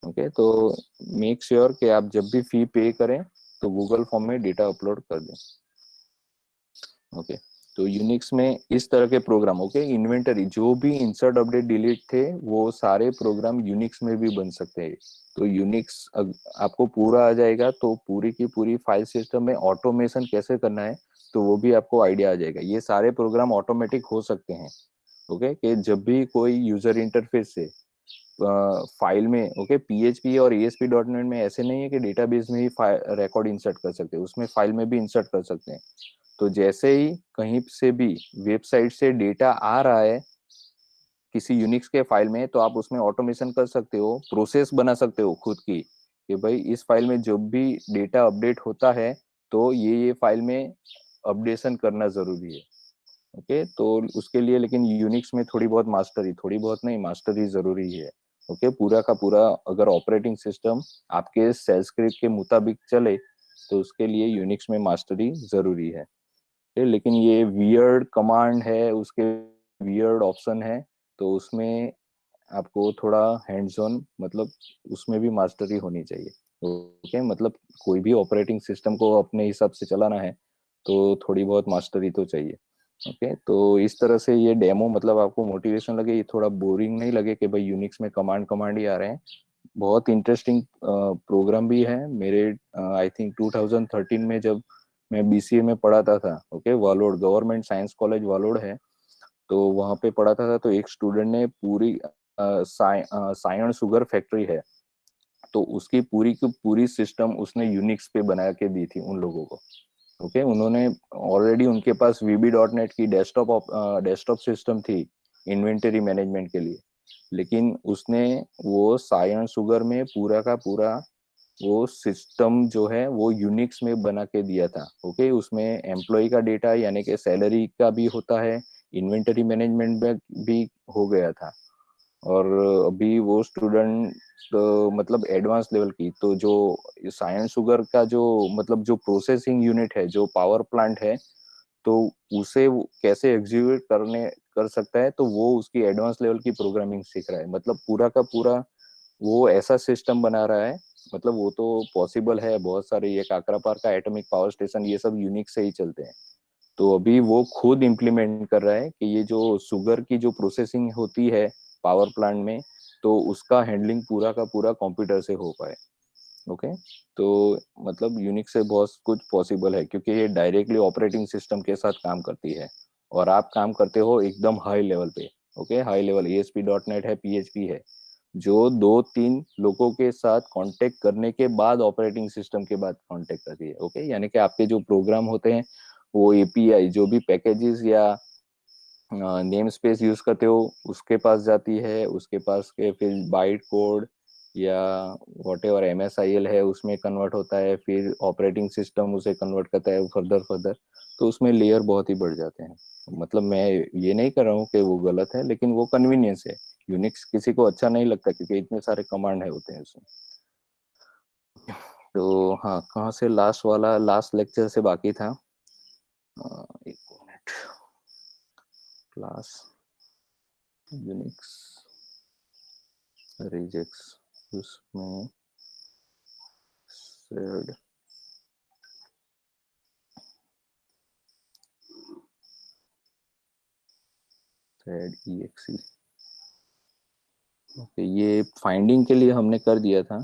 ओके, तो मेक श्योर कि आप जब भी फी पे करें तो गूगल फॉर्म में डेटा अपलोड कर दें। ओके, तो यूनिक्स में इस तरह के प्रोग्राम, ओके, इन्वेंटरी जो भी इंसर्ट अपडेट डिलीट थे वो सारे प्रोग्राम यूनिक्स में भी बन सकते हैं। तो यूनिक्स आपको पूरा आ जाएगा, तो पूरी की पूरी फाइल सिस्टम में ऑटोमेशन कैसे करना है तो वो भी आपको आइडिया आ जाएगा। ये सारे प्रोग्राम ऑटोमेटिक हो सकते हैं। ओके, कि जब भी कोई यूजर इंटरफेस से फाइल में, ओके, पीएचपी और एएसपी डॉट नेट में ऐसे नहीं है कि डेटाबेस में ही रिकॉर्ड इंसर्ट कर सकते हैं, उसमें फाइल में भी इंसर्ट कर सकते हैं। तो जैसे ही कहीं से भी वेबसाइट से डेटा आ रहा है किसी यूनिक्स के फाइल में, तो आप उसमें ऑटोमेशन कर सकते हो, प्रोसेस बना सकते हो खुद की, कि भाई इस फाइल में जब भी डेटा अपडेट होता है तो ये फाइल में अपडेशन करना जरूरी है। ओके, तो उसके लिए लेकिन यूनिक्स में थोड़ी बहुत मास्टरी, थोड़ी बहुत नहीं, मास्टरी जरूरी है। ओके, पूरा का पूरा अगर ऑपरेटिंग सिस्टम आपके सेल स्क्रिप्ट के मुताबिक चले तो उसके लिए यूनिक्स में मास्टरी जरूरी है। लेकिन ये वियर्ड कमांड है, उसके वियर्ड ऑप्शन है, तो उसमें आपको थोड़ा हैंड्स ऑन मतलब उसमें भी मास्टरी होनी चाहिए। ओके, मतलब कोई भी ऑपरेटिंग सिस्टम को अपने हिसाब से चलाना है तो थोड़ी बहुत मास्टरी तो चाहिए। ओके, तो इस तरह से ये डेमो मतलब आपको मोटिवेशन लगे, ये थोड़ा बोरिंग नहीं लगे कि भाई यूनिक्स में कमांड कमांड ही आ रहे हैं। बहुत इंटरेस्टिंग प्रोग्राम भी है। मेरे आई थिंक 2013 में जब मैं बीसीए में पढ़ाता था, ओके, वालोड गवर्नमेंट साइंस कॉलेज वालोड है, तो वहाँ पे पढ़ाता था, तो एक स्टूडेंट ने पूरी सायन शुगर फैक्ट्री है, तो उसकी पूरी की पूरी सिस्टम उसने यूनिक्स पे बना के दी थी उन लोगों को। ओके, उन्होंने ऑलरेडी उनके पास वीबी डॉट नेट की डेस्कटॉप सिस्टम थी इन्वेंटरी मैनेजमेंट के लिए, लेकिन उसने वो सायन शुगर में पूरा का पूरा वो सिस्टम जो है वो यूनिक्स में बना के दिया था। ओके, उसमें एम्प्लॉय का डेटा यानी कि सैलरी का भी होता है, इन्वेंटरी मैनेजमेंट में भी हो गया था। और अभी वो स्टूडेंट तो मतलब एडवांस लेवल की, तो जो साइंस शुगर का जो मतलब जो प्रोसेसिंग यूनिट है, जो पावर प्लांट है, तो उसे कैसे एग्जीक्यूट कर सकता है, तो वो उसकी एडवांस लेवल की प्रोग्रामिंग सीख रहा है। मतलब पूरा का पूरा वो ऐसा सिस्टम बना रहा है, मतलब वो तो पॉसिबल है, बहुत सारे ये काकरापार का एटॉमिक पावर स्टेशन ये सब यूनिक से ही चलते हैं। तो अभी वो खुद इम्प्लीमेंट कर रहा है कि ये जो शुगर की जो प्रोसेसिंग होती है पावर प्लांट में, तो उसका हैंडलिंग पूरा का पूरा कंप्यूटर से हो पाए। ओके, तो मतलब यूनिक से बहुत कुछ पॉसिबल है, क्योंकि ये डायरेक्टली ऑपरेटिंग सिस्टम के साथ काम करती है और आप काम करते हो एकदम हाई लेवल पे। Okay, high level ASP dot net है, पीएचपी है, जो 2-3 लोगों के साथ कांटेक्ट करने के बाद ऑपरेटिंग सिस्टम के बाद कांटेक्ट करती है। ओके, यानी कि आपके जो प्रोग्राम होते हैं वो एपीआई जो भी पैकेजेस या नेम स्पेस यूज करते हो उसके पास जाती है, उसके पास के फिर बाइट कोड या वॉट एवर एमएसआईएल है उसमें कन्वर्ट होता है, फिर ऑपरेटिंग सिस्टम उसे कन्वर्ट करता है फर्दर फर्दर। तो उसमें लेयर बहुत ही बढ़ जाते हैं। मतलब मैं ये नहीं कर रहा हूँ कि वो गलत है, लेकिन वो कन्वीनियंस है। यूनिक्स किसी को अच्छा नहीं लगता क्योंकि इतने सारे कमांड है होते हैं उसमें। तो हाँ, कहाँ से लास्ट वाला, लास्ट लेक्चर से बाकी था। एक मिनट, क्लास यूनिक्स रिजेक्ट्स, उसमें सेड exe। ओके, ये फाइंडिंग के लिए हमने कर दिया था।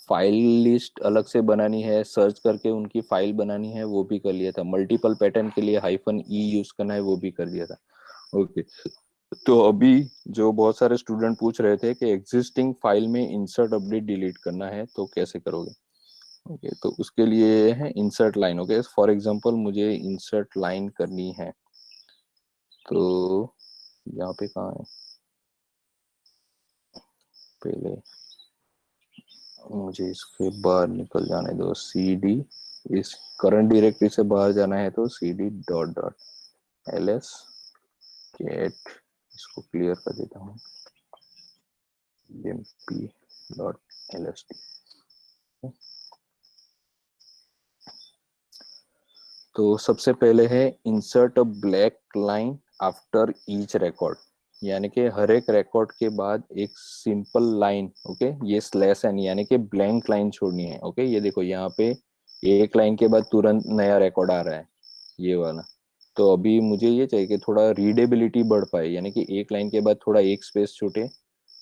फाइल लिस्ट अलग से बनानी है, सर्च करके उनकी फाइल बनानी है, वो भी कर लिया था। मल्टीपल पैटर्न के लिए -e यूज करना है, वो भी कर दिया था। ओके, तो अभी जो बहुत सारे स्टूडेंट पूछ रहे थे कि एग्जिस्टिंग फाइल में इंसर्ट अपडेट डिलीट करना है तो कैसे करोगे। ओके, तो उसके लिए है insert line. Okay, for example मुझे इंसर्ट लाइन करनी है, तो यहाँ पे कहाँ है, पहले मुझे इसके बाहर निकल जाने दो। सी डी, इस करंट डायरेक्टरी से बाहर जाना है तो cd.ls get, इसको क्लियर कर देता हूँ, emp.lst। तो सबसे पहले है insert a black line after each record, यानी कि हर एक रिकॉर्ड के बाद एक सिंपल लाइन। ओके, ये स्लैश एन यानी कि ब्लैंक लाइन छोड़नी है। ओके, ये देखो यहाँ पे एक लाइन के बाद तुरंत नया रिकॉर्ड आ रहा है, ये वाला। तो अभी मुझे ये चाहिए कि थोड़ा रीडेबिलिटी बढ़ पाए, यानी कि एक लाइन के बाद थोड़ा एक स्पेस छूटे।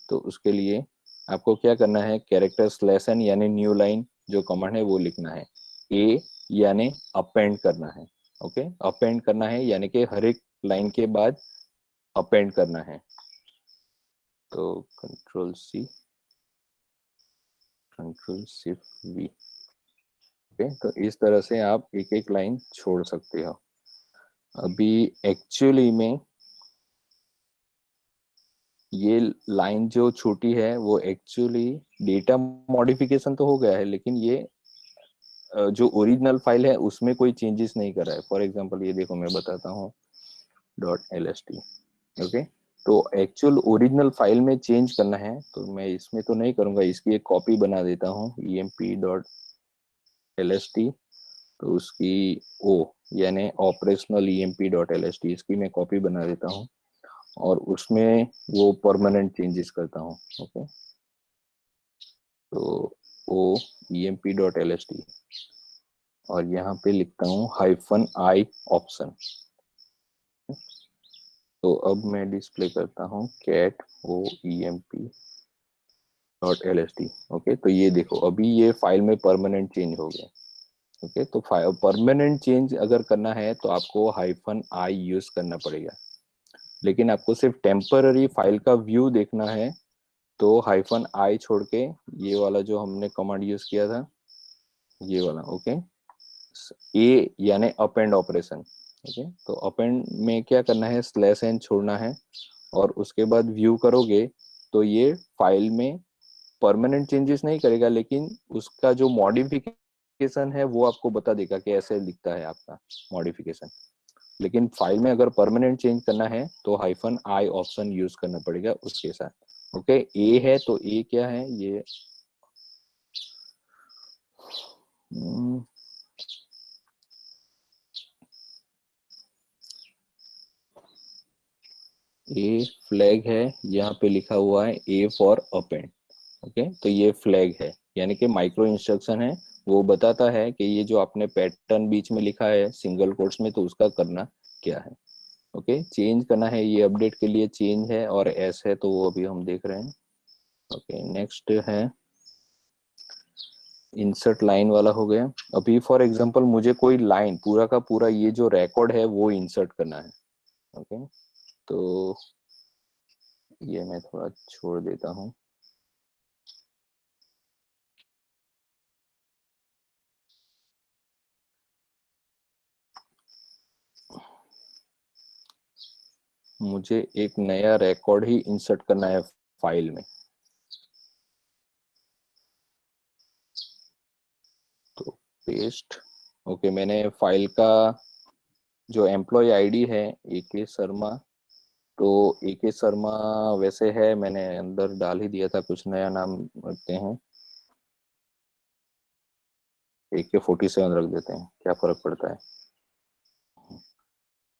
तो उसके लिए आपको क्या करना है, कैरेक्टर स्लैश एन यानी न्यू लाइन जो कमांड है वो लिखना है। ए यानी अपेंड करना है। ओके, अपेंड करना है यानी कि हर एक लाइन के बाद अपेंड करना है। तो control C, control shift V. Okay, तो इस तरह से आप एक एक लाइन छोड़ सकते हो। अभी एक्चुअली में ये लाइन जो छोटी है वो एक्चुअली डेटा मॉडिफिकेशन तो हो गया है, लेकिन ये जो ओरिजिनल फाइल है उसमें कोई चेंजेस नहीं कर रहा है। फॉर एग्जांपल ये देखो, मैं बताता हूँ, .lst। ओके, तो एक्चुअल ओरिजिनल फाइल में चेंज करना है तो मैं इसमें तो नहीं करूंगा, इसकी एक कॉपी बना देता हूँ, emp.lst। तो उसकी ओ यानी ऑपरेशनल emp.lst, इसकी मैं कॉपी बना देता हूँ और उसमें वो परमानेंट चेंजेस करता हूँ। ओके, तो ओ emp.lst और यहाँ पे लिखता हूँ -i ऑप्शन। तो अब मैं डिस्प्ले करता हूँ cat oemp.lst। ओके, तो ये देखो अभी ये फाइल में परमानेंट चेंज हो गया। ओके, तो परमानेंट चेंज अगर करना है तो आपको -i यूज करना पड़ेगा, लेकिन आपको सिर्फ टेम्पररी फाइल का व्यू देखना है तो -i छोड़ के ये वाला जो हमने कमांड यूज किया था, ये वाला। ओके, ए यानी अपेंड ऑपरेशन। ओके, तो अपेंड में क्या करना है, स्लैश एन छोड़ना है और उसके बाद व्यू करोगे तो ये फाइल में परमानेंट चेंजेस नहीं करेगा, लेकिन उसका जो मॉडिफिकेशन है वो आपको बता देगा कि ऐसे लिखता है आपका मॉडिफिकेशन। लेकिन फाइल में अगर परमानेंट चेंज करना है तो -i ऑप्शन यूज करना पड़ेगा उसके साथ। ओके, ए है तो ए क्या है, ये ए फ्लैग है, यहाँ पे लिखा हुआ है ए फॉर अपेंड। ओके, तो ये फ्लैग है यानी कि माइक्रो इंस्ट्रक्शन है, वो बताता है कि ये जो आपने पैटर्न बीच में लिखा है सिंगल कोट्स में तो उसका करना क्या है। ओके, चेंज करना है, ये अपडेट के लिए चेंज है और एस है तो वो अभी हम देख रहे हैं। ओके, नेक्स्ट है इंसर्ट लाइन वाला हो गया। अभी फॉर एग्जांपल मुझे कोई लाइन पूरा का पूरा ये जो रिकॉर्ड है वो इंसर्ट करना है। ओके, तो ये मैं थोड़ा छोड़ देता हूँ। मुझे एक नया रिकॉर्ड ही इंसर्ट करना है फाइल में, तो पेस्ट। ओके, मैंने फाइल का जो एम्प्लॉय आईडी है AK शर्मा, तो AK शर्मा वैसे है, मैंने अंदर डाल ही दिया था, कुछ नया नाम रखते हैं एक के 47 रख देते हैं, क्या फर्क पड़ता है।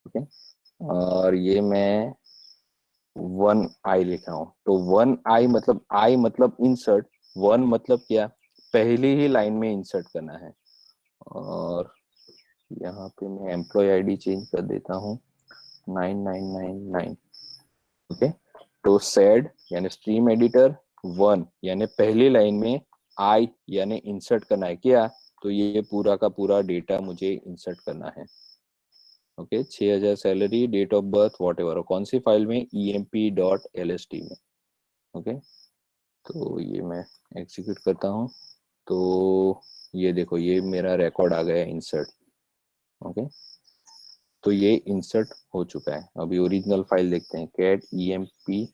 ओके, और ये मैं 1i लिखा हूँ, तो 1i मतलब आई मतलब इंसर्ट, 1 मतलब क्या, पहली ही लाइन में इंसर्ट करना है। और यहाँ पे मैं एम्प्लॉय आईडी चेंज कर देता हूँ 9999। ओके, तो सेड यानी स्ट्रीम एडिटर, 1 यानी पहली लाइन में आई यानी इंसर्ट करना है क्या, तो ये पूरा का पूरा डेटा मुझे इंसर्ट करना है। Okay, 6000 salary, date of birth, whatever, कौन सी फाइल में, emp.lst में। ओके, तो ये मैं एग्जीक्यूट करता हूँ, तो ये देखो ये मेरा रिकॉर्ड आ गया इंसर्ट। ओके, तो ये इंसर्ट हो चुका है। अभी ओरिजिनल फाइल देखते हैं, cat emp.lst।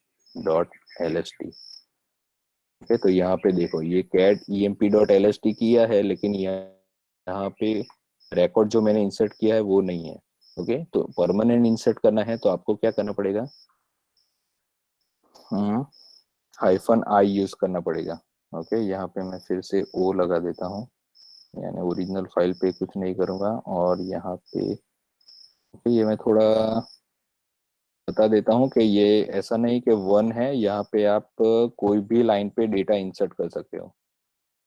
ओके, तो यहाँ पे देखो ये cat emp.lst किया है, लेकिन यहाँ पे रिकॉर्ड जो मैंने इंसर्ट किया है वो नहीं है। ओके, तो परमानेंट इंसर्ट करना है तो आपको क्या करना पड़ेगा, -i यूज करना पड़ेगा। ओके, यहाँ पे मैं फिर से ओ लगा देता हूँ, यानी ओरिजिनल फाइल पे कुछ नहीं करूंगा। और यहाँ पे ये मैं थोड़ा बता देता हूँ कि ये ऐसा नहीं कि 1 है, यहाँ पे आप कोई भी लाइन पे डेटा इंसर्ट कर सकते हो।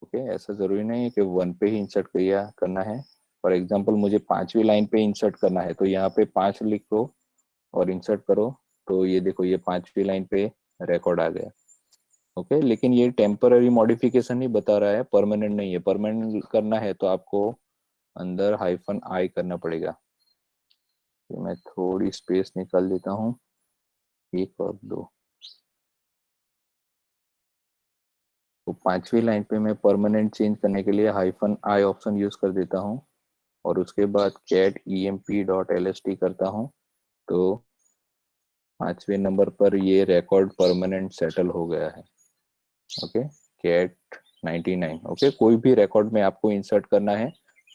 ओके, ऐसा जरूरी नहीं है कि 1 पे ही इंसर्ट किया करना है। फॉर एग्जांपल मुझे 5वीं लाइन पे इंसर्ट करना है, तो यहाँ पे 5 लिखो और इंसर्ट करो, तो ये देखो ये 5वीं लाइन पे रिकॉर्ड आ गया। ओके, लेकिन ये टेम्पररी मॉडिफिकेशन ही बता रहा है, परमानेंट नहीं है। परमानेंट करना है तो आपको अंदर -i करना पड़ेगा। तो मैं थोड़ी स्पेस निकाल देता हूँ, 1 और 2। तो 5वीं लाइन पे मैं परमानेंट चेंज करने के लिए -i ऑप्शन यूज कर देता हूँ, और उसके बाद cat emp.lst करता हूँ, तो 5वें नंबर पर ये रिकॉर्ड परमानेंट सेटल हो गया है। Okay, cat 99। ओके, कोई भी रिकॉर्ड में आपको इंसर्ट करना है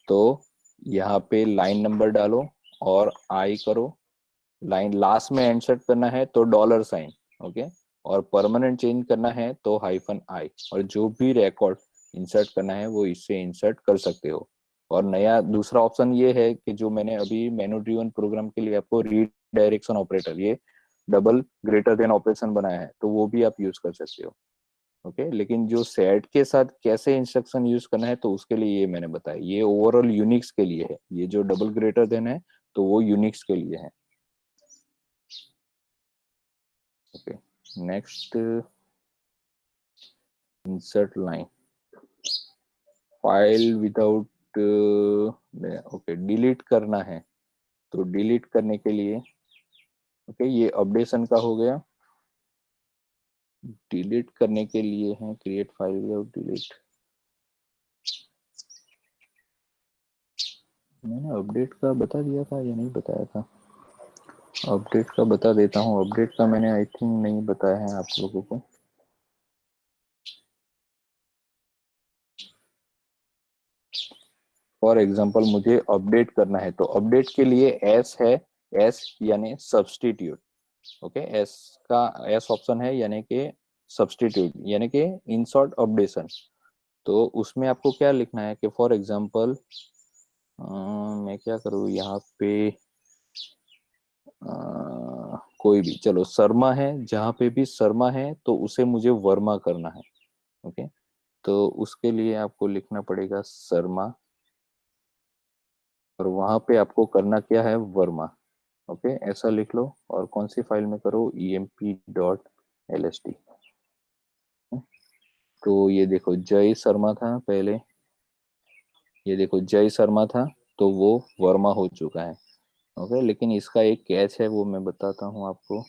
तो यहाँ पे लाइन नंबर डालो और आई करो, लाइन लास्ट में इंसर्ट करना है तो $। ओके, और परमानेंट चेंज करना है तो -i, और जो भी रिकॉर्ड इंसर्ट करना है वो इससे इंसर्ट कर सकते हो। और नया दूसरा ऑप्शन ये है कि जो मैंने अभी मेनू ड्रिवन प्रोग्राम के लिए आपको रीडायरेक्शन ऑपरेटर, ये डबल ग्रेटर देन ऑपरेशन बनाया है, तो वो भी आप यूज कर सकते हो। ओके, लेकिन जो सेट के साथ कैसे इंस्ट्रक्शन यूज करना है तो उसके लिए ये मैंने बताया, ये ओवरऑल यूनिक्स के लिए है। ये जो डबल ग्रेटर देन है तो वो यूनिक्स के लिए है। Okay, next, insert line, file without, okay delete करना है, तो डिलीट करने के लिए ओके ये अपडेशन का हो गया। डिलीट करने के लिए है क्रिएट फाइल विदाउट डिलीट। मैंने अपडेट का बता दिया था या नहीं बताया था, अपडेट का बता देता हूँ। अपडेट का मैंने आई थिंक नहीं बताया है आप लोगों को। फॉर एग्जांपल मुझे अपडेट करना है, तो अपडेट के लिए एस है, एस यानी सब्सटीट्यूट। ओके, एस का एस ऑप्शन है यानी कि सब्सटीट्यूट, यानी कि इंसर्ट अपडेशन। तो उसमें आपको क्या लिखना है कि फॉर एग्जांपल मैं क्या करूँ यहाँ पे, कोई भी, चलो शर्मा है, जहाँ पे भी शर्मा है तो उसे मुझे वर्मा करना है। ओके, तो उसके लिए आपको लिखना पड़ेगा शर्मा, और वहां पे आपको करना क्या है, वर्मा। ओके, ऐसा लिख लो, और कौन सी फाइल में करो, emp.lst। तो ये देखो जय शर्मा था पहले, ये देखो जय शर्मा था, तो वो वर्मा हो चुका है। ओके, लेकिन इसका एक कैच है, वो मैं बताता हूँ आपको।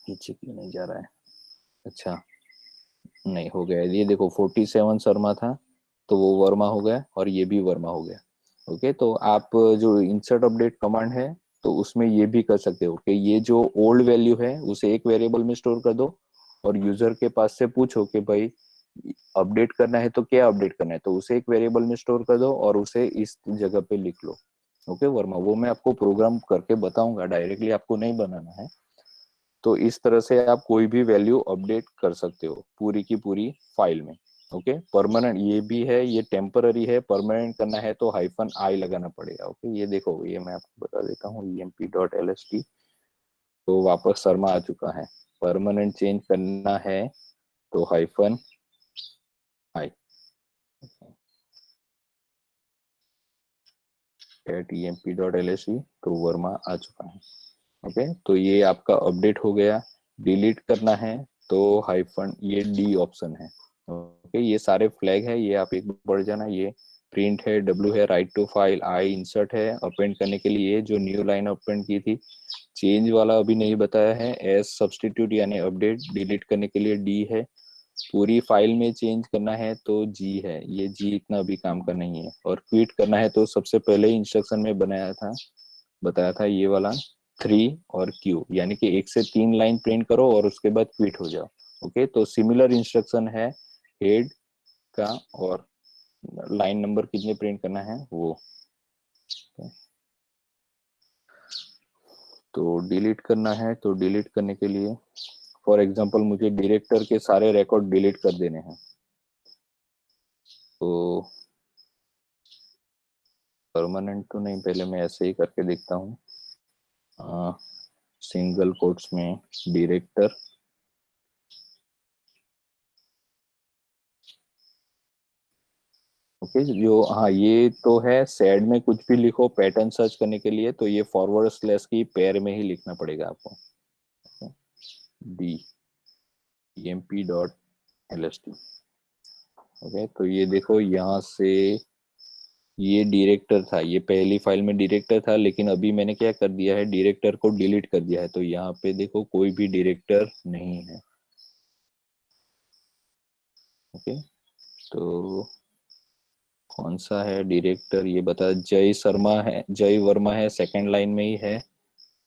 पीछे क्यों नहीं जा रहा है, अच्छा नहीं हो गया, ये देखो 47 शर्मा था तो वो वर्मा हो गया, और ये भी वर्मा हो गया। ओके, तो आप जो इंसर्ट अपडेट कमांड है तो उसमें ये भी कर सकते हो कि ये जो ओल्ड वैल्यू है उसे एक वेरिएबल में स्टोर कर दो, और यूजर के पास से पूछो कि भाई अपडेट करना है तो क्या अपडेट करना है, तो उसे एक वेरिएबल में स्टोर कर दो और उसे इस जगह पे लिख लो। ओके वर्मा, वो मैं आपको प्रोग्राम करके बताऊंगा, डायरेक्टली आपको नहीं बनाना है। तो इस तरह से आप कोई भी वैल्यू अपडेट कर सकते हो पूरी की पूरी फाइल में। ओके। परमानेंट ये भी है, ये टेम्पररी है, परमानेंट करना है तो -i लगाना पड़ेगा। ओके, ये देखो, ये मैं आपको बता देता हूँ, emp.lst तो वापस शर्मा आ चुका है। परमानेंट चेंज करना है तो -i @emp.lst तो वर्मा आ चुका है। ओके, तो ये आपका अपडेट हो गया। डिलीट करना है तो हाइफन, ये डी ऑप्शन है। ओके, ये सारे फ्लैग है, ये आप एक बार पढ़ जाना। ये प्रिंट है, डब्ल्यू है, write to file, I insert है, अपेंड करने के लिए जो न्यू लाइन अपेंड की थी। चेंज वाला अभी नहीं बताया है, एज सब्सटीट्यूट यानी अपडेट। डिलीट करने के लिए डी है। पूरी फाइल में चेंज करना है तो जी है, ये जी इतना भी काम का नहीं है। और क्विट करना है तो सबसे पहले इंस्ट्रक्शन में बताया था ये वाला 3 और Q, यानी कि 1 से 3 लाइन प्रिंट करो और उसके बाद क्विट हो जाओ। ओके, तो सिमिलर इंस्ट्रक्शन है हेड का, और लाइन नंबर कितने प्रिंट करना है वो। तो डिलीट करना है तो डिलीट करने के लिए, फॉर एग्जांपल मुझे डायरेक्टर के सारे रिकॉर्ड डिलीट कर देने हैं, तो परमानेंट तो नहीं, पहले मैं ऐसे ही करके देखता हूँ। सिंगल कोट्स में डायरेक्टर, ओके जो, हाँ ये तो है। सेड में कुछ भी लिखो पैटर्न सर्च करने के लिए तो ये फॉरवर्ड स्लैश की पैर में ही लिखना पड़ेगा आपको। D emp.lst। ओके, तो ये देखो यहाँ से ये डायरेक्टर था, ये पहली फाइल में डायरेक्टर था, लेकिन अभी मैंने क्या कर दिया है, डायरेक्टर को डिलीट कर दिया है। तो यहाँ पे देखो कोई भी डायरेक्टर नहीं है। ओके, तो कौन सा है डायरेक्टर ये बता, जय शर्मा है, जय वर्मा है, सेकंड लाइन में ही है।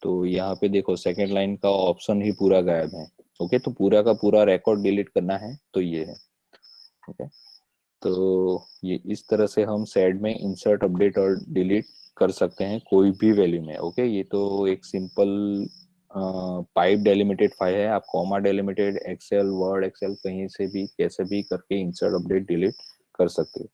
तो यहाँ पे देखो सेकंड लाइन का ऑप्शन ही पूरा गायब है। ओके, तो पूरा का पूरा रिकॉर्ड डिलीट करना है तो ये है। ओके, तो ये इस तरह से हम सेड में इंसर्ट, अपडेट और डिलीट कर सकते हैं कोई भी वैल्यू में। ओके, ये तो एक सिंपल पाइप डेलिमिटेड फाइल है। आप comma delimited Excel, word Excel कहीं से भी कैसे भी करके इंसर्ट, अपडेट, डिलीट कर सकते हो।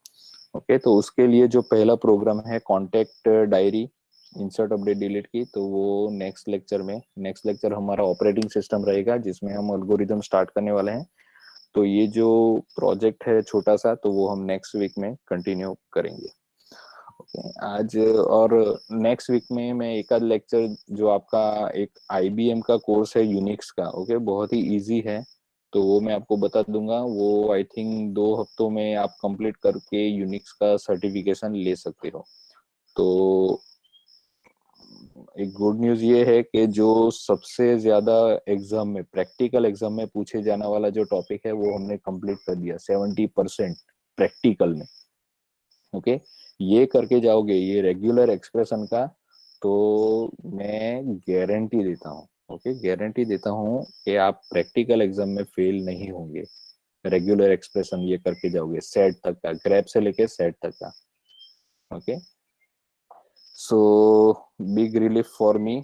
ओके, तो उसके लिए जो पहला प्रोग्राम है contact diary insert, update, delete की, तो वो नेक्स्ट लेक्चर हमारा ऑपरेटिंग सिस्टम रहेगा जिसमें हम एल्गोरिदम स्टार्ट करने वाले हैं। तो ये जो प्रोजेक्ट है छोटा सा, तो वो हम नेक्स्ट वीक में कंटिन्यू करेंगे। ओके, आज और नेक्स्ट वीक में मैं एक आध लेक्चर, जो आपका एक IBM का कोर्स है यूनिक्स का, ओके बहुत ही इजी है, तो वो मैं आपको बता दूंगा। वो आई थिंक 2 हफ्तों में आप कंप्लीट करके यूनिक्स का सर्टिफिकेशन ले सकते हो। तो एक गुड न्यूज ये है कि जो सबसे ज्यादा एग्जाम में, प्रैक्टिकल एग्जाम में पूछे जाने वाला जो टॉपिक है वो हमने कंप्लीट कर दिया 70% प्रैक्टिकल में। ओके, ये करके जाओगे ये रेगुलर एक्सप्रेशन का, तो मैं गारंटी देता हूँ, ओके गारंटी देता हूँ कि आप प्रैक्टिकल एग्जाम में फेल नहीं होंगे। रेगुलर एक्सप्रेशन ये करके जाओगे सेट तक का, ग्रेप से लेके सेट तक का। Okay, so big relief for me.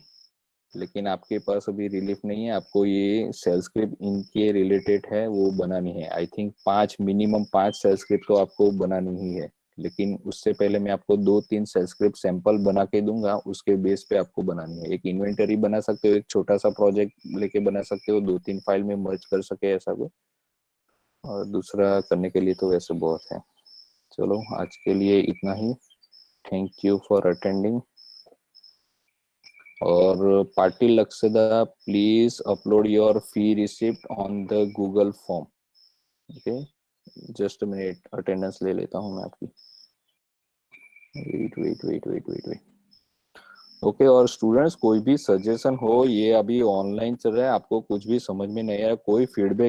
लेकिन आपके पास अभी रिलीफ नहीं है, आपको ये सेल स्क्रिप्ट इनके रिलेटेड है वो बनानी है। I think 5, minimum 5 cell script तो आपको बनानी ही है। लेकिन उससे पहले मैं आपको 2-3 सेल स्क्रिप्ट सैंपल बना के दूंगा, उसके बेस पे आपको बनानी है। एक इन्वेंटरी बना सकते हो, एक छोटा सा प्रोजेक्ट लेके बना सकते हो, 2-3 फाइल में मर्ज कर सके ऐसा कुछ। और दूसरा करने के लिए तो वैसे बहुत है। चलो आज के लिए इतना ही। Thank you for attending. और Patil Lakshyada, please upload your fee receipt on the Google form. Okay, just minute, attendance ले लेता हूँ मैं आपकी। वेट। ओके, और स्टूडेंट्स कोई भी सजेशन हो, ये अभी ऑनलाइन चल रहा है, आपको कुछ भी समझ में नहीं आया, कोई फीडबैक